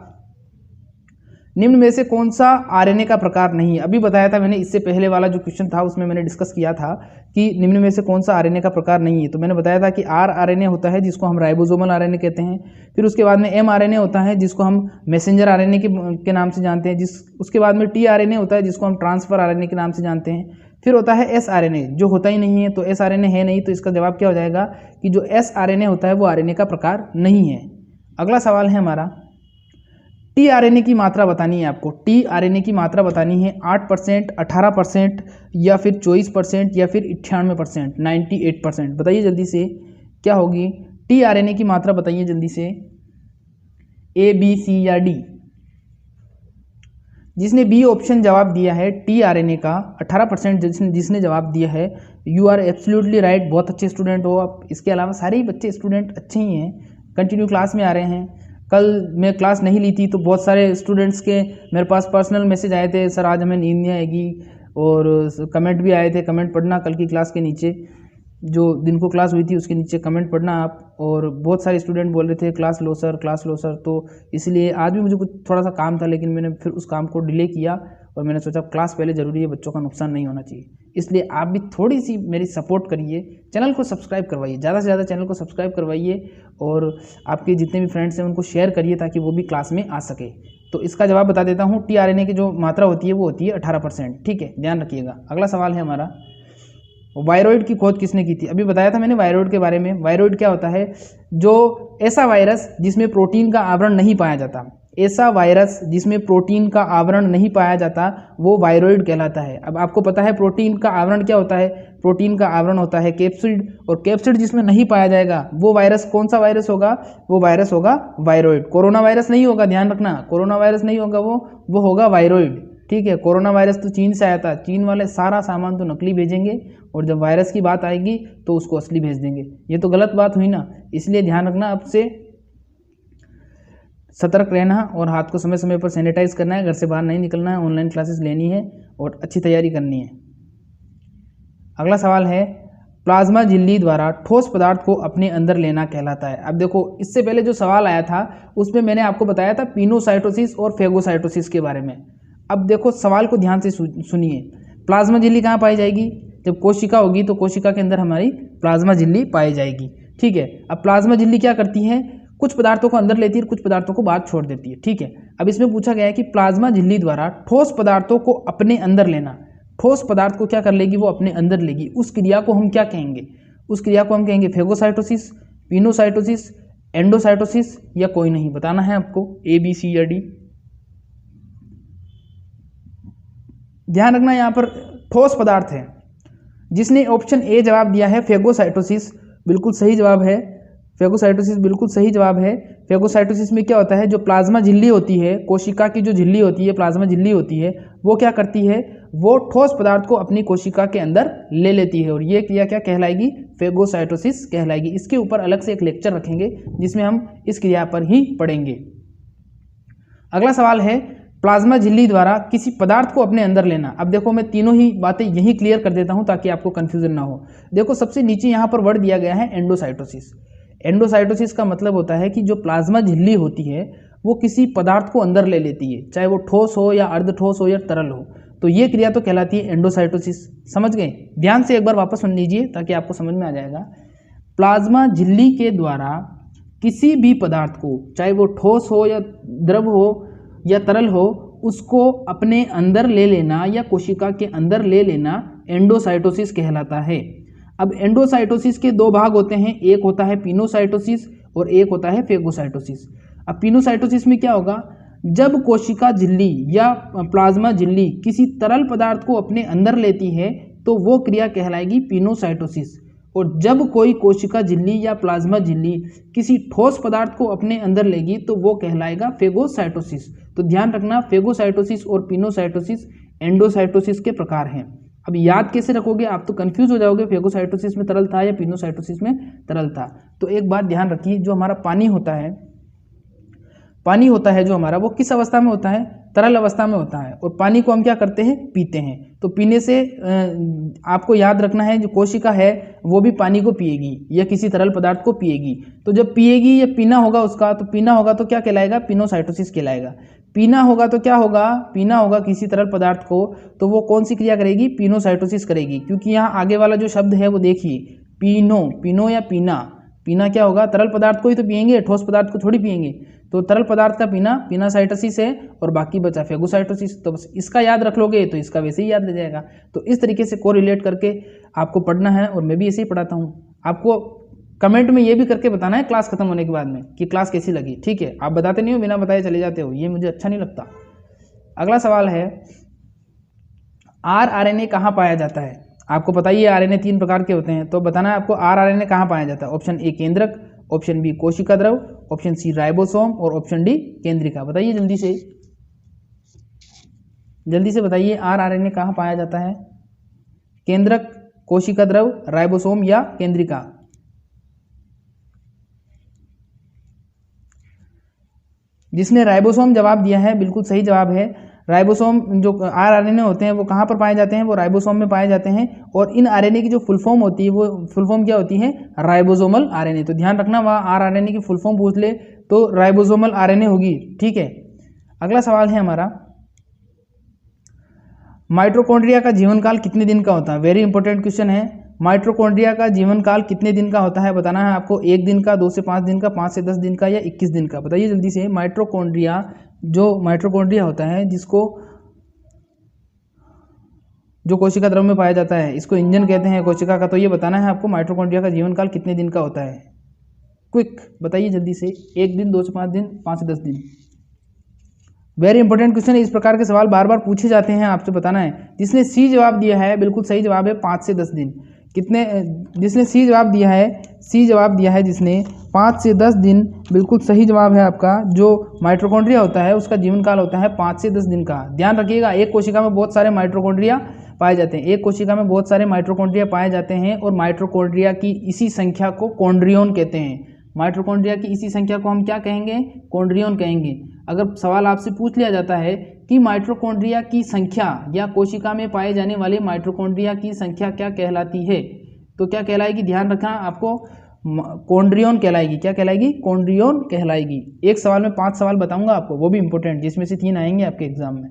निम्न में से कौन सा आरएनए का प्रकार नहीं है, अभी बताया था मैंने, इससे पहले वाला जो क्वेश्चन था उसमें मैंने डिस्कस किया था कि निम्न में से कौन सा आरएनए का प्रकार नहीं है। तो मैंने बताया था कि आरआरएनए होता है जिसको हम राइबोसोमल आरएनए कहते हैं। फिर उसके बाद में एमआरएनए होता है जिसको हम मैसेंजर आरएनए के नाम से जानते हैं। उसके बाद में टीआरएनए होता है जिसको हम ट्रांसफर आरएनए के नाम से जानते हैं। फिर होता है एसआरएनए, जो होता ही नहीं है। तो एसआरएनए है नहीं, तो इसका जवाब क्या हो जाएगा कि जो एसआरएनए होता है वो आरएनए का प्रकार नहीं है। अगला सवाल है हमारा, टीआरएनए की मात्रा बतानी है आपको। टीआरएनए की मात्रा बतानी है 8%, 18% या फिर 24% या फिर 98%, 98%। बताइए जल्दी से क्या होगी टीआरएनए की मात्रा, बताइए जल्दी से, A, B, C या D। जिसने बी ऑप्शन जवाब दिया है टीआरएनए का 18% जिसने जवाब दिया है, यू आर एब्सोल्युटली राइट, बहुत अच्छे स्टूडेंट हो आप। इसके अलावा सारे ही बच्चे स्टूडेंट अच्छे ही हैं, कंटिन्यू क्लास में आ रहे हैं, कल मैं क्लास नहीं ली थी तो बहुत सारे स्टूडेंट्स के मेरे पास पर्सनल मैसेज आए थे, सर आज हमें नींद नहीं आएगी, और कमेंट भी आए थे। कमेंट पढ़ना कल की क्लास के नीचे, जो दिन को क्लास हुई थी उसके नीचे कमेंट पढ़ना आप। और बहुत सारे स्टूडेंट बोल रहे थे क्लास लो सर, क्लास लो सर। तो इसलिए आज भी मुझे कुछ थोड़ा सा काम था, लेकिन मैंने फिर उस काम को डिले किया और मैंने सोचा क्लास पहले ज़रूरी है, बच्चों का नुकसान नहीं होना चाहिए। इसलिए आप भी थोड़ी सी मेरी सपोर्ट करिए, चैनल को सब्सक्राइब करवाइए, ज़्यादा से ज़्यादा चैनल को सब्सक्राइब करवाइए, और आपके जितने भी फ्रेंड्स हैं उनको शेयर करिए ताकि वो भी क्लास में आ सके। तो इसका जवाब बता देता हूँ, टीआरएनए की जो मात्रा होती है वो होती है 18%। ठीक है, ध्यान रखिएगा। अगला सवाल है हमारा, वायरॉइड की खोज किसने की थी? अभी बताया था मैंने वायरॉइड के बारे में। वायरॉइड क्या होता है? जो ऐसा वायरस जिसमें प्रोटीन का आवरण नहीं पाया जाता, ऐसा वायरस जिसमें प्रोटीन का आवरण नहीं पाया जाता वो वायरॉइड कहलाता है। अब आपको पता है प्रोटीन का आवरण क्या होता है? प्रोटीन का आवरण होता है कैप्सिड, और कैप्सिड जिसमें नहीं पाया जाएगा वो वायरस कौन सा वायरस होगा? वो वायरस होगा वायरॉइड। कोरोना वायरस नहीं होगा, ध्यान रखना, कोरोना वायरस नहीं होगा, वो होगा वायरॉइड। ठीक है, कोरोना वायरस तो चीन से आया था, चीन वाले सारा सामान तो नकली भेजेंगे और जब वायरस की बात आएगी तो उसको असली भेज देंगे। ये तो गलत बात हुई ना, इसलिए ध्यान रखना, अब से सतर्क रहना और हाथ को समय समय पर सैनिटाइज करना है, घर से बाहर नहीं निकलना है, ऑनलाइन क्लासेस लेनी है और अच्छी तैयारी करनी है। अगला सवाल है, प्लाज्मा झिल्ली द्वारा ठोस पदार्थ को अपने अंदर लेना कहलाता है। अब देखो, इससे पहले जो सवाल आया था उसमें मैंने आपको बताया था पिनोसाइटोसिस और फेगोसाइटोसिस के बारे में। अब देखो सवाल को ध्यान से सुनिए। प्लाज्मा झिल्ली कहाँ पाई जाएगी? जब कोशिका होगी तो कोशिका के अंदर हमारी प्लाज्मा झिल्ली पाई जाएगी। ठीक है, अब प्लाज्मा झिल्ली क्या करती है? कुछ पदार्थों को अंदर लेती है, कुछ पदार्थों को बाहर छोड़ देती है। ठीक है, अब इसमें पूछा गया है कि प्लाज्मा झिल्ली द्वारा ठोस पदार्थों को अपने अंदर लेना, ठोस पदार्थ को क्या कर लेगी? वो अपने अंदर लेगी। उस क्रिया को हम क्या कहेंगे? उस क्रिया को हम कहेंगे फेगोसाइटोसिस, पिनोसाइटोसिस, एंडोसाइटोसिस, या कोई नहीं? बताना है आपको, ए बी सी या डी। ध्यान रखना, यहाँ पर ठोस पदार्थ है। जिसने ऑप्शन ए जवाब दिया है फेगोसाइटोसिस, बिल्कुल सही जवाब है। फेगोसाइटोसिस बिल्कुल सही जवाब है। फेगोसाइटोसिस में क्या होता है? जो प्लाज्मा झिल्ली होती है, कोशिका की जो झिल्ली होती है, प्लाज्मा झिल्ली होती है, वो क्या करती है? वो ठोस पदार्थ को अपनी कोशिका के अंदर ले लेती है, और ये क्रिया क्या कहलाएगी? फेगोसाइटोसिस कहलाएगी। इसके ऊपर अलग से एक लेक्चर रखेंगे जिसमें हम इस क्रिया पर ही पढ़ेंगे। अगला सवाल है, प्लाज्मा झिल्ली द्वारा किसी पदार्थ को अपने अंदर लेना। अब देखो, मैं तीनों ही बातें यहीं क्लियर कर देता हूं ताकि आपको कंफ्यूजन ना हो। देखो, सबसे नीचे यहां पर वर्ड दिया गया है एंडोसाइटोसिस। एंडोसाइटोसिस का मतलब होता है कि जो प्लाज्मा झिल्ली होती है वो किसी पदार्थ को अंदर ले लेती है, चाहे वो ठोस हो या अर्ध ठोस हो या तरल हो। तो ये क्रिया तो कहलाती है एंडोसाइटोसिस। समझ गए? ध्यान से एक बार वापस सुन लीजिए ताकि आपको समझ में आ जाएगा। प्लाज्मा झिल्ली के द्वारा किसी भी पदार्थ को, चाहे वो ठोस हो या द्रव हो या तरल हो, उसको अपने अंदर ले लेना या कोशिका के अंदर ले लेना एंडोसाइटोसिस कहलाता है। अब एंडोसाइटोसिस के दो भाग होते हैं, एक होता है पिनोसाइटोसिस और एक होता है फेगोसाइटोसिस। अब पिनोसाइटोसिस में क्या होगा? जब कोशिका झिल्ली या प्लाज्मा झिल्ली किसी तरल पदार्थ को अपने अंदर लेती है तो वो क्रिया कहलाएगी पिनोसाइटोसिस, और जब कोई कोशिका झिल्ली या प्लाज्मा झिल्ली किसी ठोस पदार्थ को अपने अंदर लेगी तो वो कहलाएगा फेगोसाइटोसिस। तो ध्यान रखना, फेगोसाइटोसिस और पिनोसाइटोसिस एंडोसाइटोसिस के प्रकार हैं। अब याद कैसे रखोगे? आप तो कंफ्यूज हो जाओगे, फेगोसाइटोसिस में तरल था या पिनोसाइटोसिस में तरल था। तो एक बात ध्यान रखिए, जो हमारा पानी होता है, पानी होता है जो हमारा, वो किस अवस्था में होता है? तरल अवस्था में होता है। और पानी को हम क्या करते हैं? पीते हैं। तो पीने से आपको याद रखना है, जो कोशिका है वो भी पानी को पिएगी या किसी तरल पदार्थ को पिएगी। तो जब पिएगी या पीना होगा उसका, तो पीना होगा तो क्या कहलाएगा? पिनोसाइटोसिस कहलाएगा। पीना होगा तो क्या होगा? पीना होगा किसी तरल पदार्थ को, तो वो कौन सी क्रिया करेगी? पिनोसाइटोसिस करेगी। क्योंकि यहाँ आगे वाला जो शब्द है वो देखिए, पीनो, पीनो या पीना, पीना क्या होगा? तरल पदार्थ को ही तो पिएंगे, ठोस पदार्थ को थोड़ी पिएंगे। तो तरल पदार्थ का पीना पिनासाइटोसिस है और बाकी बचा फेगोसाइटोसिस। तो बस इसका याद रख लोगे तो इसका वैसे ही याद रह जाएगा। तो इस तरीके से कोरिलेट करके आपको पढ़ना है, और मैं भी ऐसे ही पढ़ाता हूँ। आपको कमेंट में ये भी करके बताना है क्लास खत्म होने के बाद में कि क्लास कैसी लगी। ठीक है, आप बताते नहीं हो, बिना बताए चले जाते हो, ये मुझे अच्छा नहीं लगता। अगला सवाल है, आरआरएनए कहाँ पाया जाता है? आपको पता ही है आरएनए 3 प्रकार के होते हैं, तो बताना है आपको आरआरएनए कहाँ पाया जाता है। ऑप्शन ए केंद्रक, ऑप्शन बी कोशिका द्रव, ऑप्शन सी राइबोसोम और ऑप्शन डी केंद्रिका। बताइए जल्दी से, जल्दी से बताइए, आरआरएनए कहाँ पाया जाता है? केंद्रक, कोशिका द्रव, राइबोसोम या केंद्रिका? जिसने राइबोसोम जवाब दिया है बिल्कुल सही जवाब है। राइबोसोम जो आरएनए होते हैं वो कहाँ पर पाए जाते हैं, वो राइबोसोम में पाए जाते हैं। और इन आरएनए की जो फुल फॉर्म होती है वो फुल फॉर्म क्या होती है, राइबोसोमल आरएनए। तो ध्यान रखना, वहाँ आरएनए की फुल फॉर्म पूछ ले तो राइबोसोमल आरएनए होगी, ठीक है। अगला सवाल है हमारा, माइटोकॉन्ड्रिया का जीवन काल कितने दिन का होता है। वेरी इंपॉर्टेंट क्वेश्चन है। माइटोकॉन्ड्रिया का जीवन काल कितने दिन का होता है, बताना है आपको। 1 दिन का, 2 से 5 दिन का, 5 से 10 दिन का, या 21 दिन का। बताइए जल्दी से। माइटोकॉन्ड्रिया, जो माइटोकॉन्ड्रिया होता है जिसको जो कोशिका द्रव में पाया जाता है, इसको इंजन कहते हैं कोशिका का। तो ये बताना है आपको माइटोकॉन्ड्रिया का जीवन काल कितने दिन का होता है। क्विक बताइए जल्दी से। 1 दिन, 2 से 5 दिन, 5 से 10 दिन। वेरी इंपॉर्टेंट क्वेश्चन है। इस प्रकार के सवाल बार बार पूछे जाते हैं, आपसे बताना है। जिसने सी जवाब दिया है बिल्कुल सही जवाब है 5 से 10 दिन। कितने, जिसने सी जवाब दिया है, सी जवाब दिया है जिसने 5 से 10 दिन, बिल्कुल सही जवाब है आपका। जो माइटोकॉन्ड्रिया होता है उसका जीवन काल होता है 5 से 10 दिन का। ध्यान रखिएगा, एक कोशिका में बहुत सारे माइटोकॉन्ड्रिया पाए जाते हैं। एक कोशिका में बहुत सारे माइटोकॉन्ड्रिया पाए जाते हैं और माइटोकॉन्ड्रिया की इसी संख्या को कॉन्ड्रियोन कहते हैं। माइटोकॉन्ड्रिया की इसी संख्या को हम क्या कहेंगे, कॉन्ड्रियोन कहेंगे। अगर सवाल आपसे पूछ लिया जाता है कि माइटोकॉन्ड्रिया की संख्या या कोशिका में पाए जाने वाले माइटोकॉन्ड्रिया की संख्या क्या कहलाती है, तो क्या कहलाएगी, ध्यान रखना आपको, कॉन्ड्रियोन कहलाएगी। क्या कहलाएगी, कॉन्ड्रियोन कहलाएगी। एक सवाल में 5 सवाल बताऊंगा आपको, वो भी इंपॉर्टेंट, जिसमें से 3 आएंगे आपके एग्जाम में।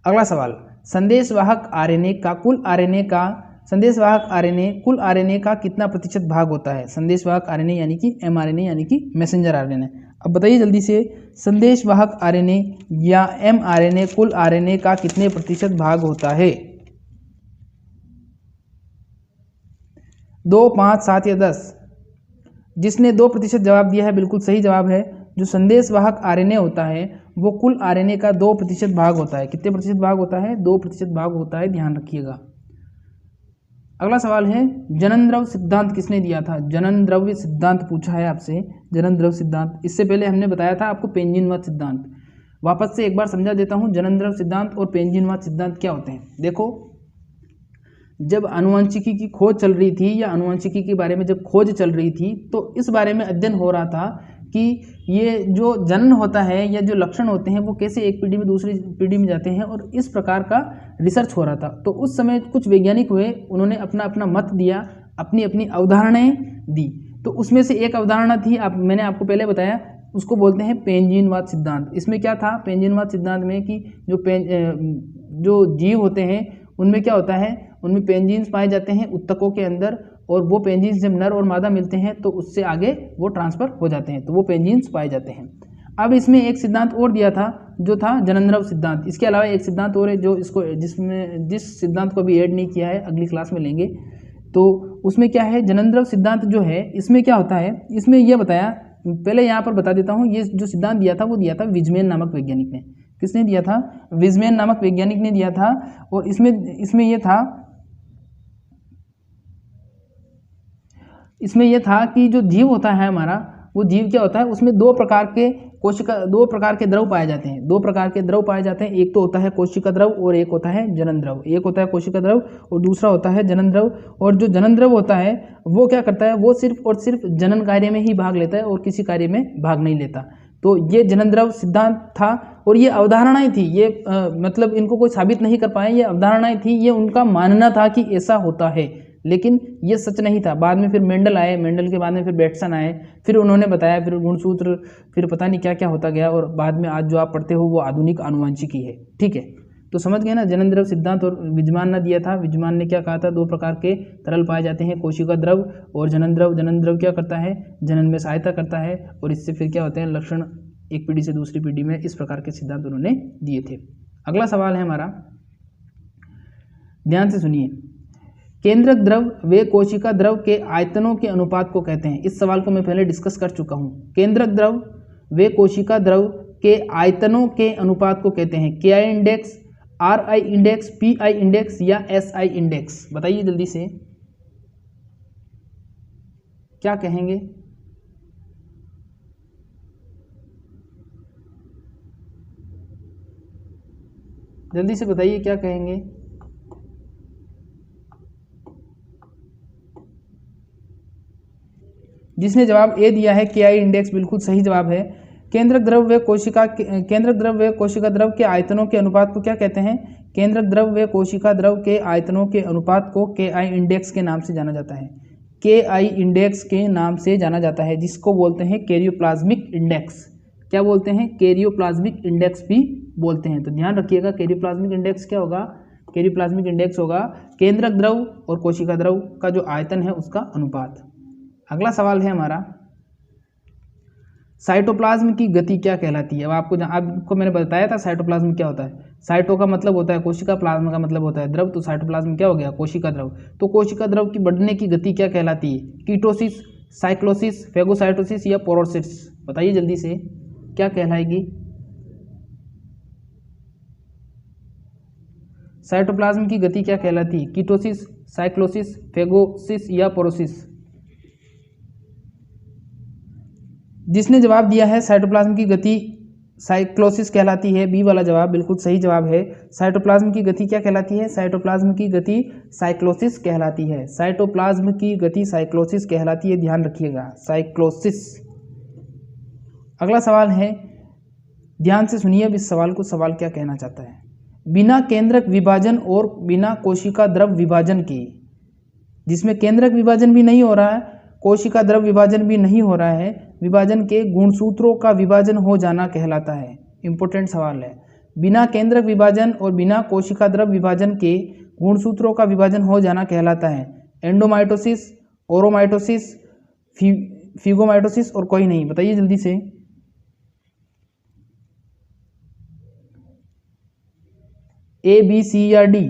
अगला सवाल, संदेशवाहक आरएनए का कुल आरएनए का कुल आरएनए का कितना प्रतिशत भाग होता है। संदेशवाहक आरएनए यानी कि एमआरएनए यानी कि मैसेंजर आरएनए। अब बताइए जल्दी से, संदेशवाहक आरएनए या एमआरएनए कुल आरएनए का कितने प्रतिशत भाग होता है। 2, 5, 7 या 10। जिसने 2% जवाब दिया है बिल्कुल सही जवाब है। जो संदेशवाहक आरएनए होता है वो कुल आरएनए का 2% भाग होता है। कितने प्रतिशत भाग होता है, 2% भाग होता है, ध्यान रखिएगा। अगला सवाल है, जनन द्रव्य सिद्धांत किसने दिया था। जनन द्रव्य सिद्धांत पूछा है आपसे, जनन द्रव्य सिद्धांत। इससे पहले हमने बताया था आपको पेंजिनवाद सिद्धांत। वापस से एक बार समझा देता हूँ, जनन द्रव्य सिद्धांत और पेंजिनवाद सिद्धांत क्या होते हैं। देखो, जब आनुवंशिकी की खोज चल रही थी या आनुवंशिकी के बारे में जब खोज चल रही थी तो इस बारे में अध्ययन हो रहा था कि ये जो जनन होता है या जो लक्षण होते हैं वो कैसे एक पीढ़ी में दूसरी पीढ़ी में जाते हैं, और इस प्रकार का रिसर्च हो रहा था। तो उस समय कुछ वैज्ञानिक हुए, उन्होंने अपना अपना मत दिया, अपनी अपनी अवधारणाएं दी। तो उसमें से एक अवधारणा थी, मैंने आपको पहले बताया, उसको बोलते हैं पेंजिनवाद सिद्धांत। इसमें क्या था पेंजिनवाद सिद्धांत में कि जो जीव होते हैं उनमें क्या होता है, उनमें पेंजिन्स पाए जाते हैं उत्तकों के अंदर, और वो पेंजिन्स जब नर और मादा मिलते हैं तो उससे आगे वो ट्रांसफर हो जाते हैं, तो वो पेंजिन्स पाए जाते हैं। अब इसमें एक सिद्धांत और दिया था जो था जननद्रव्य सिद्धांत। इसके अलावा एक सिद्धांत और है जो जिस सिद्धांत को अभी ऐड नहीं किया है, अगली क्लास में लेंगे। तो उसमें क्या है, जननद्रव्य सिद्धांत जो है इसमें क्या होता है, इसमें यह बताया, पहले यहाँ पर बता देता हूँ, ये जो सिद्धांत दिया था वो दिया था विजमेन नामक वैज्ञानिक ने। किसने दिया था, विजमेन नामक वैज्ञानिक ने दिया था। और इसमें यह था कि जो जीव होता है हमारा, वो जीव क्या होता है, उसमें 2 प्रकार के द्रव पाए जाते हैं। 2 प्रकार के द्रव पाए जाते हैं, एक तो होता है कोशिका द्रव और एक होता है जनन द्रव। एक होता है कोशिका द्रव और दूसरा होता है जनन द्रव। और जो जनन द्रव होता है वो क्या करता है, वो सिर्फ और सिर्फ जनन कार्य में ही भाग लेता है और किसी कार्य में भाग नहीं लेता। तो ये जनन द्रव सिद्धांत था और ये अवधारणाएं थी, ये मतलब इनको कोई साबित नहीं कर पाए, ये अवधारणाएं थी, ये उनका मानना था कि ऐसा होता है, लेकिन ये सच नहीं था। बाद में फिर मेंडल आए, मेंडल के बाद में फिर बेटसन आए, फिर उन्होंने बताया, फिर गुणसूत्र, फिर पता नहीं क्या क्या होता गया, और बाद में आज जो आप पढ़ते हो वो आधुनिक आनुवंशिकी है। ठीक है, तो समझ गए ना, जनन द्रव सिद्धांत। और विजमान ने दिया था, विजमान ने क्या कहा था, 2 प्रकार के तरल पाए जाते हैं, कोशिका द्रव और जनन द्रव। जनन द्रव क्या करता है, जनन में सहायता करता है, और इससे फिर क्या होते हैं लक्षण एक पीढ़ी से दूसरी पीढ़ी में, इस प्रकार के सिद्धांत उन्होंने दिए थे। अगला सवाल है हमारा, ध्यान से सुनिए, केंद्रक द्रव वे कोशिका द्रव के आयतनों के अनुपात को कहते हैं। इस सवाल को मैं पहले डिस्कस कर चुका हूं। केंद्रक द्रव वे कोशिका द्रव के आयतनों के अनुपात को कहते हैं। KI index, RI index, PI index या SI इंडेक्स। बताइए जल्दी से क्या कहेंगे। जल्दी से बताइए क्या कहेंगे। जिसने जवाब ए दिया है KI इंडेक्स, बिल्कुल सही जवाब है। केंद्रक द्रव व कोशिका द्रव के आयतनों के अनुपात को क्या कहते हैं? केंद्रक द्रव व कोशिका द्रव के आयतनों के अनुपात को KI इंडेक्स के नाम से जाना जाता है। KI इंडेक्स के नाम से जाना जाता है, जिसको बोलते हैं कैरियोप्लाज्मिक इंडेक्स। क्या बोलते हैं? कैरियोप्लाज्मिक इंडेक्स भी बोलते हैं। तो ध्यान रखिएगा, कैरियोप्लाज्मिक इंडेक्स क्या होगा? कैरियोप्लाज्मिक इंडेक्स होगा केंद्रक द्रव और कोशिका द्रव का जो आयतन है उसका अनुपात। अगला सवाल है हमारा, साइटोप्लाज्म की गति क्या कहलाती है? अब आपको मैंने बताया था साइटोप्लाज्म क्या होता है। साइटो का मतलब होता है कोशिका, प्लाज्मा का मतलब होता है द्रव, तो साइटोप्लाज्म क्या हो गया? कोशिका द्रव। तो कोशिका द्रव की बढ़ने की गति क्या कहलाती है? कीटोसिस, साइक्लोसिस, फेगोसाइटोसिस या पोरोसिस? बताइए जल्दी से, क्या कहलाएगी? साइटोप्लाज्म की गति क्या कहलाती है? कीटोसिस, साइक्लोसिस, फेगोसिस या पोरोसिस? जिसने जवाब दिया है साइटोप्लाज्म की गति साइक्लोसिस कहलाती है, बी वाला जवाब बिल्कुल सही जवाब है। साइटोप्लाज्म की गति क्या कहलाती है? साइटोप्लाज्म की गति साइक्लोसिस कहलाती है। साइटोप्लाज्म की गति साइक्लोसिस कहलाती है, ध्यान रखिएगा, साइक्लोसिस। अगला सवाल है, ध्यान से सुनिए अब इस सवाल को। सवाल क्या कहना चाहता है? बिना केंद्रक विभाजन और बिना कोशिका द्रव विभाजन के, जिसमें केंद्रक विभाजन भी नहीं हो रहा है, कोशिका द्रव विभाजन भी नहीं हो रहा है, विभाजन के गुणसूत्रों का विभाजन हो जाना कहलाता है। इंपॉर्टेंट सवाल है। बिना केंद्रक विभाजन और बिना कोशिका द्रव विभाजन के गुणसूत्रों का विभाजन हो जाना कहलाता है एंडोमाइटोसिस, ओरोमाइटोसिस, फिगोमाइटोसिस और कोई नहीं? बताइए जल्दी से। ए, बी, सी या डी?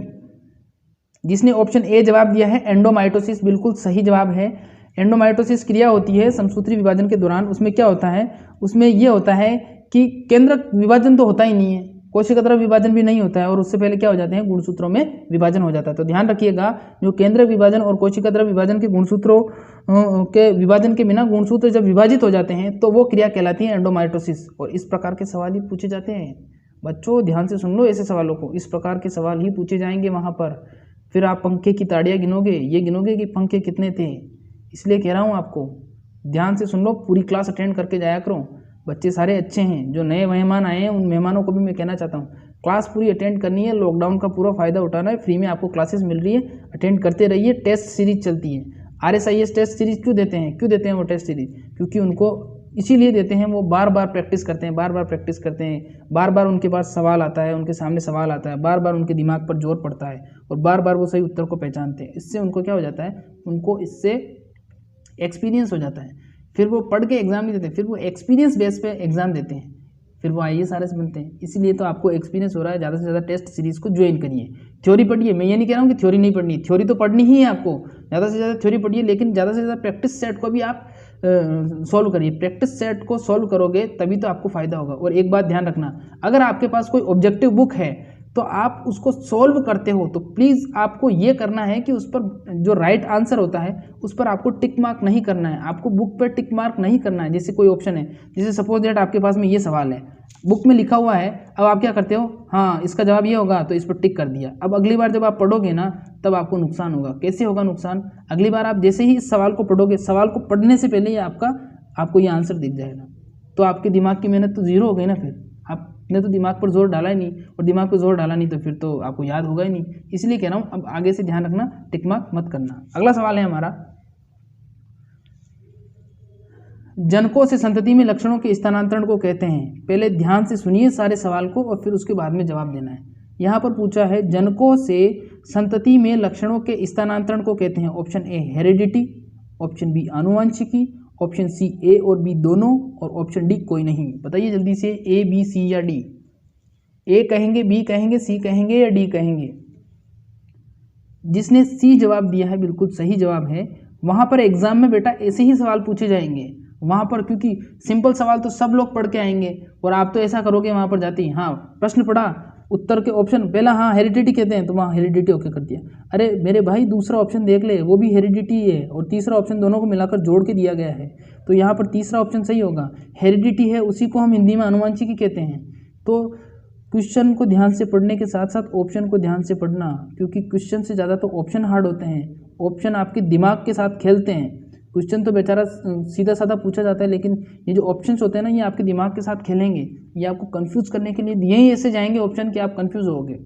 जिसने ऑप्शन ए जवाब दिया है एंडोमाइटोसिस, बिल्कुल सही जवाब है। एंडोमाइटोसिस क्रिया होती है समसूत्री विभाजन के दौरान। उसमें क्या होता है? उसमें यह होता है कि केंद्रक विभाजन तो होता ही नहीं है, कोशिका द्रव विभाजन भी नहीं होता है, और उससे पहले क्या हो जाते हैं? गुणसूत्रों में विभाजन हो जाता है। तो ध्यान रखिएगा, जो केंद्रक विभाजन और कोशिका द्रव विभाजन के गुणसूत्रों के विभाजन के बिना गुणसूत्र जब विभाजित हो जाते हैं तो वो क्रिया कहलाती है एंडोमाइटोसिस। और इस प्रकार के सवाल ही पूछे जाते हैं बच्चों, ध्यान से सुन लो ऐसे सवालों को। इस प्रकार के सवाल ही पूछे जाएंगे वहाँ पर। फिर आप पंखे की ताड़ियाँ गिनोगे, ये गिनोगे कि पंखे कितने थे। इसलिए कह रहा हूँ आपको, ध्यान से सुन लो, पूरी क्लास अटेंड करके जाया करो। बच्चे सारे अच्छे हैं, जो नए मेहमान आए हैं उन मेहमानों को भी मैं कहना चाहता हूँ, क्लास पूरी अटेंड करनी है, लॉकडाउन का पूरा फ़ायदा उठाना है, फ्री में आपको क्लासेस मिल रही है, अटेंड करते रहिए। टेस्ट सीरीज चलती है, RSIS टेस्ट सीरीज क्यों देते हैं वो टेस्ट सीरीज? क्योंकि उनको इसीलिए देते हैं, वो बार बार प्रैक्टिस करते हैं, बार बार उनके पास सवाल आता है, उनके सामने सवाल आता है, बार बार उनके दिमाग पर जोर पड़ता है और बार बार वो सही उत्तर को पहचानते हैं। इससे उनको क्या हो जाता है? उनको इससे एक्सपीरियंस हो जाता है। फिर वो पढ़ के एग्जाम नहीं देते, फिर वो एक्सपीरियंस बेस पे एग्जाम देते हैं, फिर वो IAS RS बनते हैं। इसीलिए तो आपको एक्सपीरियंस हो रहा है। ज़्यादा से ज़्यादा टेस्ट सीरीज़ को ज्वाइन करिए, थ्योरी पढ़िए। मैं ये नहीं कह रहा हूँ कि थ्योरी नहीं पढ़नी, थ्योरी तो पढ़नी ही है आपको, ज़्यादा से ज़्यादा थ्योरी पढ़िए, लेकिन ज़्यादा से ज़्यादा प्रैक्टिस सेट को भी आप सॉल्व करिए। प्रैक्टिस सेट को सॉल्व करोगे तभी तो आपको फ़ायदा होगा। और एक बात ध्यान रखना, अगर आपके पास कोई ऑब्जेक्टिव बुक है तो आप उसको सॉल्व करते हो तो प्लीज़ आपको ये करना है कि उस पर जो राइट आंसर होता है उस पर आपको टिक मार्क नहीं करना है, आपको बुक पर टिक मार्क नहीं करना है। जैसे कोई ऑप्शन है, जैसे सपोज दैट आपके पास में ये सवाल है, बुक में लिखा हुआ है, अब आप क्या करते हो? हाँ, इसका जवाब ये होगा तो इस पर टिक कर दिया। अब अगली बार जब आप पढ़ोगे ना तब आपको नुकसान होगा। कैसे होगा नुकसान? अगली बार आप जैसे ही इस सवाल को पढ़ोगे, सवाल को पढ़ने से पहले ही आपको ये आंसर दिख जाएगा, तो आपके दिमाग की मेहनत तो जीरो हो गई ना। फिर आपने तो दिमाग पर जोर डाला ही नहीं, और दिमाग पर जोर डाला नहीं तो फिर तो आपको याद होगा ही नहीं। इसलिए कह रहा हूँ अब आगे से ध्यान रखना, टिक मार्क मत करना। अगला सवाल है हमारा, जनकों से संतति में लक्षणों के स्थानांतरण को कहते हैं। पहले ध्यान से सुनिए सारे सवाल को और फिर उसके बाद में जवाब देना है। यहाँ पर पूछा है, जनकों से संतति में लक्षणों के स्थानांतरण को कहते हैं। Option A heredity, option B आनुवंशिकी, ऑप्शन सी ए और बी दोनों, और ऑप्शन डी कोई नहीं। बताइए जल्दी से, ए, बी, सी या डी? ए कहेंगे, बी कहेंगे, सी कहेंगे या डी कहेंगे? जिसने सी जवाब दिया है बिल्कुल सही जवाब है। वहाँ पर एग्जाम में बेटा ऐसे ही सवाल पूछे जाएंगे वहाँ पर, क्योंकि सिंपल सवाल तो सब लोग पढ़ के आएंगे और आप तो ऐसा करोगे वहाँ पर जाते ही, हाँ प्रश्न पढ़ा, उत्तर के ऑप्शन पहला हाँ हेरिडिटी कहते हैं तो वहाँ हेरिडिटी ओके कर दिया। अरे मेरे भाई दूसरा ऑप्शन देख ले, वो भी हेरिडिटी है, और तीसरा ऑप्शन दोनों को मिलाकर जोड़ के दिया गया है, तो यहाँ पर तीसरा ऑप्शन सही होगा। हेरिडिटी है, उसी को हम हिंदी में आनुवंशिकी कहते हैं। तो क्वेश्चन को ध्यान से पढ़ने के साथ साथ ऑप्शन को ध्यान से पढ़ना, क्योंकि क्वेश्चन से ज़्यादा तो ऑप्शन हार्ड होते हैं। ऑप्शन आपके दिमाग के साथ खेलते हैं, क्वेश्चन तो बेचारा सीधा साधा पूछा जाता है, लेकिन ये जो ऑप्शंस होते हैं ना, ये आपके दिमाग के साथ खेलेंगे, ये आपको कंफ्यूज करने के लिए दिए ही ऐसे जाएंगे ऑप्शन कि आप कंफ्यूज होगे।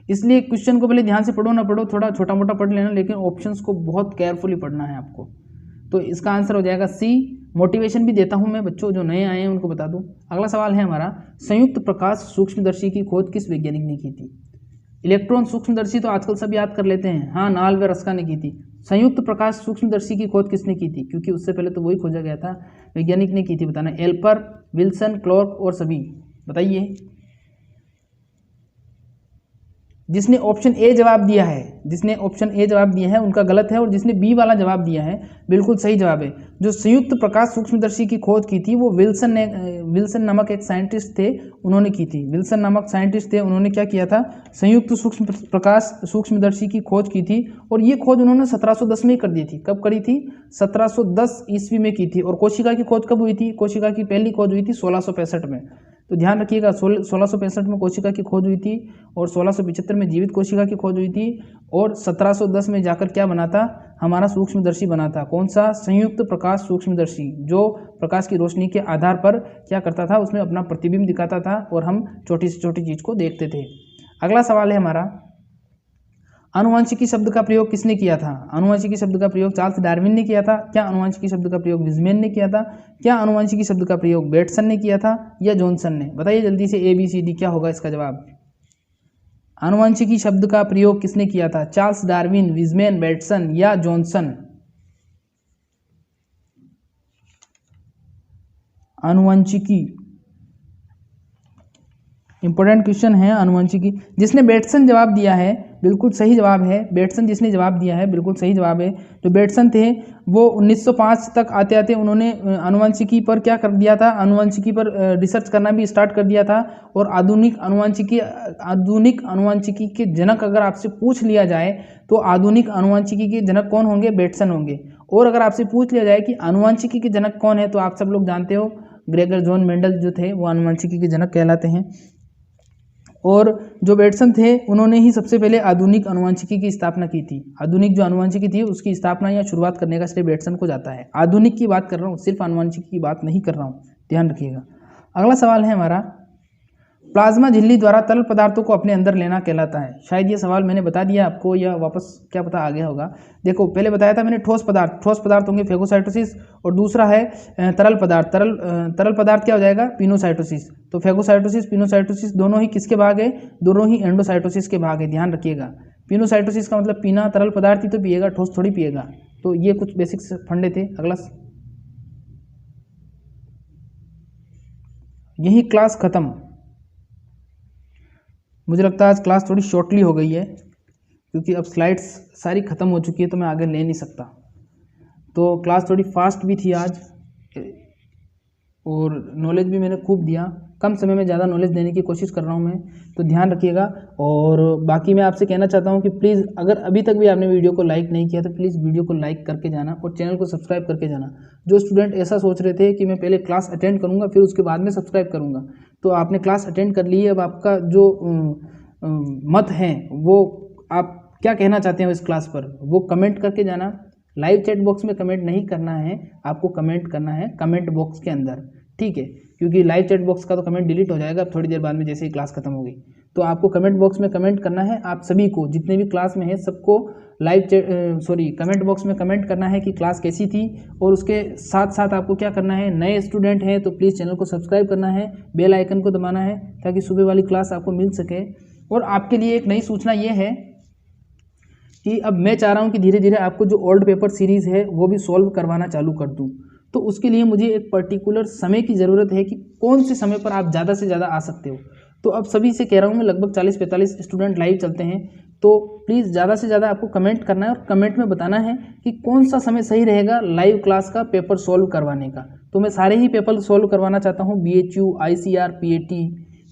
इसलिए क्वेश्चन को पहले ध्यान से पढ़ो, ना पढ़ो थोड़ा छोटा मोटा पढ़ लेना, लेकिन ऑप्शंस को बहुत केयरफुली पढ़ना है आपको। तो इसका आंसर हो जाएगा सी। मोटिवेशन भी देता हूं मैं बच्चों, जो नए आए हैं उनको बता दूं। अगला सवाल है हमारा, संयुक्त प्रकाश सूक्ष्मदर्शी की खोज किस वैज्ञानिक ने की थी? इलेक्ट्रॉन सूक्ष्मदर्शी तो आजकल सब याद कर लेते हैं, हाँ, नाल व रस्का ने की थी। संयुक्त प्रकाश सूक्ष्मदर्शी की खोज किसने की थी? क्योंकि उससे पहले तो वही खोजा गया था, वैज्ञानिक ने की थी, बताना। एल्पर, विल्सन, क्लॉर्क और सभी, बताइए। जिसने ऑप्शन ए जवाब दिया है, जिसने ऑप्शन ए जवाब दिया है उनका गलत है, और जिसने बी वाला जवाब दिया है बिल्कुल सही जवाब है। जो संयुक्त प्रकाश सूक्ष्मदर्शी की खोज की थी वो विल्सन नामक एक साइंटिस्ट थे, उन्होंने की थी। विल्सन नामक साइंटिस्ट थे, उन्होंने क्या किया था? संयुक्त सूक्ष्म प्रकाश सूक्ष्मदर्शी की खोज की थी, और ये खोज उन्होंने 1710 में ही कर दी थी। कब करी थी? 1710 ईस्वी में की थी। और कोशिका की खोज कब हुई थी? कोशिका की पहली खोज हुई थी 1665 में। तो ध्यान रखिएगा, 1665 में कोशिका की खोज हुई थी, और 1675 में जीवित कोशिका की खोज हुई थी, और 1710 में जाकर क्या बना था? हमारा सूक्ष्मदर्शी बना था। कौन सा? संयुक्त प्रकाश सूक्ष्मदर्शी, जो प्रकाश की रोशनी के आधार पर क्या करता था? उसमें अपना प्रतिबिंब दिखाता था, और हम छोटी से छोटी चीज को देखते थे। अगला सवाल है हमारा, आनुवंशिकी शब्द का प्रयोग किसने किया था? आनुवंशिकी शब्द का प्रयोग चार्ल्स डार्विन ने किया था? क्या आनुवंशिकी शब्द का प्रयोग विजमेन ने किया था? क्या आनुवंशिकी शब्द का प्रयोग बेटसन ने किया था, या जॉनसन ने? बताइए जल्दी से, ABCD क्या होगा इसका जवाब? आनुवंशिकी शब्द का प्रयोग किसने किया था? चार्ल्स डार्विन, विजमेन, बेटसन या जॉनसन? आनुवंशिकी इंपॉर्टेंट क्वेश्चन है। आनुवंशिकी जिसने बेटसन जवाब दिया है बिल्कुल सही जवाब है। बेटसन जिसने जवाब दिया है बिल्कुल सही जवाब है। जो बेटसन थे वो 1905 तक आते आते उन्होंने आनुवंशिकी पर क्या कर दिया था? आनुवंशिकी पर रिसर्च करना भी स्टार्ट कर दिया था। और आधुनिक आनुवंशिकी के जनक अगर आपसे पूछ लिया जाए तो आधुनिक आनुवंशिकी के जनक कौन होंगे? बेटसन होंगे। और अगर आपसे पूछ लिया जाए कि आनुवंशिकी के जनक कौन है, तो आप सब लोग जानते हो ग्रेगर जॉन मेंडल जो थे वो आनुवंशिकी के जनक कहलाते हैं। और जो बेटसन थे उन्होंने ही सबसे पहले आधुनिक आनुवंशिकी की स्थापना की थी। आधुनिक जो आनुवंशिकी थी उसकी स्थापना या शुरुआत करने का श्रेय बेटसन को जाता है। आधुनिक की बात कर रहा हूँ, सिर्फ आनुवंशिकी की बात नहीं कर रहा हूँ, ध्यान रखिएगा। अगला सवाल है हमारा, प्लाज्मा झिल्ली द्वारा तरल पदार्थों को अपने अंदर लेना कहलाता है। शायद ये सवाल मैंने बता दिया आपको, या वापस क्या पता आ गया होगा। देखो, पहले बताया था मैंने ठोस पदार्थ होंगे फेगोसाइटोसिस, और दूसरा है तरल पदार्थ। तरल पदार्थ क्या हो जाएगा? पिनोसाइटोसिस। तो फेगोसाइटोसिस, पिनोसाइटोसिस दोनों ही किसके भाग है? दोनों ही एंडोसाइटोसिस के भाग है, ध्यान रखिएगा। पिनोसाइटोसिस का मतलब पीना तरल पदार्थ ही तो पिएगा, ठोस थोड़ी पिएगा। तो ये कुछ बेसिक्स फंडे थे। अगला, यही क्लास खत्म। मुझे लगता है आज क्लास थोड़ी शॉर्टली हो गई है, क्योंकि अब स्लाइड्स सारी ख़त्म हो चुकी है तो मैं आगे ले नहीं सकता। तो क्लास थोड़ी फास्ट भी थी आज, और नॉलेज भी मैंने खूब दिया। कम समय में ज़्यादा नॉलेज देने की कोशिश कर रहा हूँ मैं, तो ध्यान रखिएगा। और बाकी मैं आपसे कहना चाहता हूँ कि प्लीज़, अगर अभी तक भी आपने वीडियो को लाइक नहीं किया तो प्लीज़ वीडियो को लाइक करके जाना, और चैनल को सब्सक्राइब करके जाना। जो स्टूडेंट ऐसा सोच रहे थे कि मैं पहले क्लास अटेंड करूँगा फिर उसके बाद में सब्सक्राइब करूँगा, तो आपने क्लास अटेंड कर ली है। अब आपका जो मत है, वो आप क्या कहना चाहते हैं इस क्लास पर, वो कमेंट करके जाना। लाइव चैट बॉक्स में कमेंट नहीं करना है, आपको कमेंट करना है कमेंट बॉक्स के अंदर, ठीक है? क्योंकि लाइव चैट बॉक्स का तो कमेंट डिलीट हो जाएगा थोड़ी देर बाद में, जैसे ही क्लास खत्म होगी। तो आपको कमेंट बॉक्स में कमेंट करना है। आप सभी को, जितने भी क्लास में है, सबको कमेंट बॉक्स में कमेंट करना है कि क्लास कैसी थी। और उसके साथ साथ आपको क्या करना है, नए स्टूडेंट हैं तो प्लीज़ चैनल को सब्सक्राइब करना है, बेल आइकन को दबाना है, ताकि सुबह वाली क्लास आपको मिल सके। और आपके लिए एक नई सूचना ये है कि अब मैं चाह रहा हूँ कि धीरे धीरे आपको जो ओल्ड पेपर सीरीज़ है वो भी सॉल्व करवाना चालू कर दूँ। तो उसके लिए मुझे एक पर्टिकुलर समय की ज़रूरत है कि कौन से समय पर आप ज़्यादा से ज़्यादा आ सकते हो। तो अब सभी से कह रहा हूँ मैं, लगभग 40-45 स्टूडेंट लाइव चलते हैं, तो प्लीज़ ज़्यादा से ज़्यादा आपको कमेंट करना है, और कमेंट में बताना है कि कौन सा समय सही रहेगा लाइव क्लास का पेपर सॉल्व करवाने का। तो मैं सारे ही पेपर सॉल्व करवाना चाहता हूँ, BHU, ICR, PAT,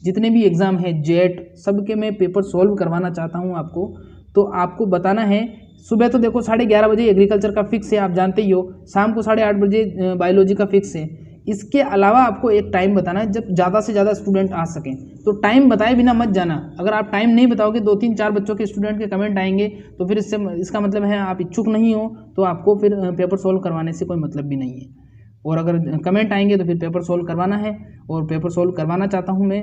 जितने भी एग्ज़ाम है, JET, सब के मैं पेपर सॉल्व करवाना चाहता हूँ आपको। तो आपको बताना है, सुबह तो देखो 11:30 बजे एग्रीकल्चर का फिक्स है, आप जानते ही हो। शाम को 8:30 बजे बायोलॉजी का फिक्स है। इसके अलावा आपको एक टाइम बताना है जब ज़्यादा से ज़्यादा स्टूडेंट आ सकें। तो टाइम बताए बिना मत जाना। अगर आप टाइम नहीं बताओगे 2-3-4 बच्चों के स्टूडेंट के कमेंट आएंगे तो फिर इसका मतलब है आप इच्छुक नहीं हो, तो आपको फिर पेपर सोल्व करवाने से कोई मतलब भी नहीं है। और अगर कमेंट आएंगे तो फिर पेपर सोल्व करवाना है, और पेपर सोल्व करवाना चाहता हूँ मैं।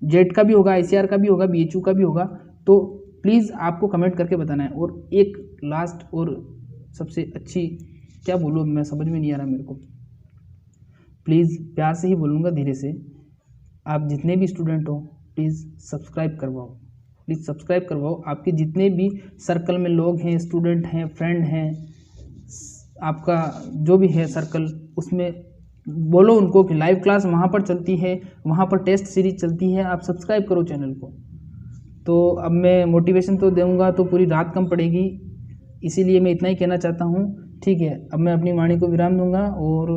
जेट का भी होगा, ICR का भी होगा, BHU का भी होगा। तो प्लीज़ आपको कमेंट करके बताना है। और एक लास्ट और सबसे अच्छी, क्या बोलूँ मैं समझ में नहीं आ रहा मेरे को, प्लीज़ प्यार से ही बोलूँगा, धीरे से, आप जितने भी स्टूडेंट हो प्लीज़ सब्सक्राइब करवाओ, प्लीज़ सब्सक्राइब करवाओ। आपके जितने भी सर्कल में लोग हैं, स्टूडेंट हैं, फ्रेंड हैं, आपका जो भी है सर्कल, उसमें बोलो उनको कि लाइव क्लास वहाँ पर चलती है, वहाँ पर टेस्ट सीरीज चलती है, आप सब्सक्राइब करो चैनल को। तो अब मैं मोटिवेशन तो दूँगा तो पूरी रात कम पड़ेगी, इसीलिए मैं इतना ही कहना चाहता हूँ। ठीक है, अब मैं अपनी वाणी को विराम दूंगा। और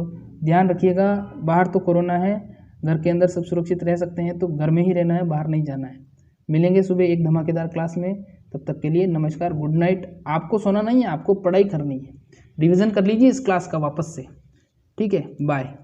ध्यान रखिएगा, बाहर तो कोरोना है, घर के अंदर सब सुरक्षित रह सकते हैं, तो घर में ही रहना है, बाहर नहीं जाना है। मिलेंगे सुबह एक धमाकेदार क्लास में, तब तक के लिए नमस्कार, गुड नाइट। आपको सोना नहीं है, आपको पढ़ाई करनी है, रिवीजन कर लीजिए इस क्लास का वापस से। ठीक है, बाय।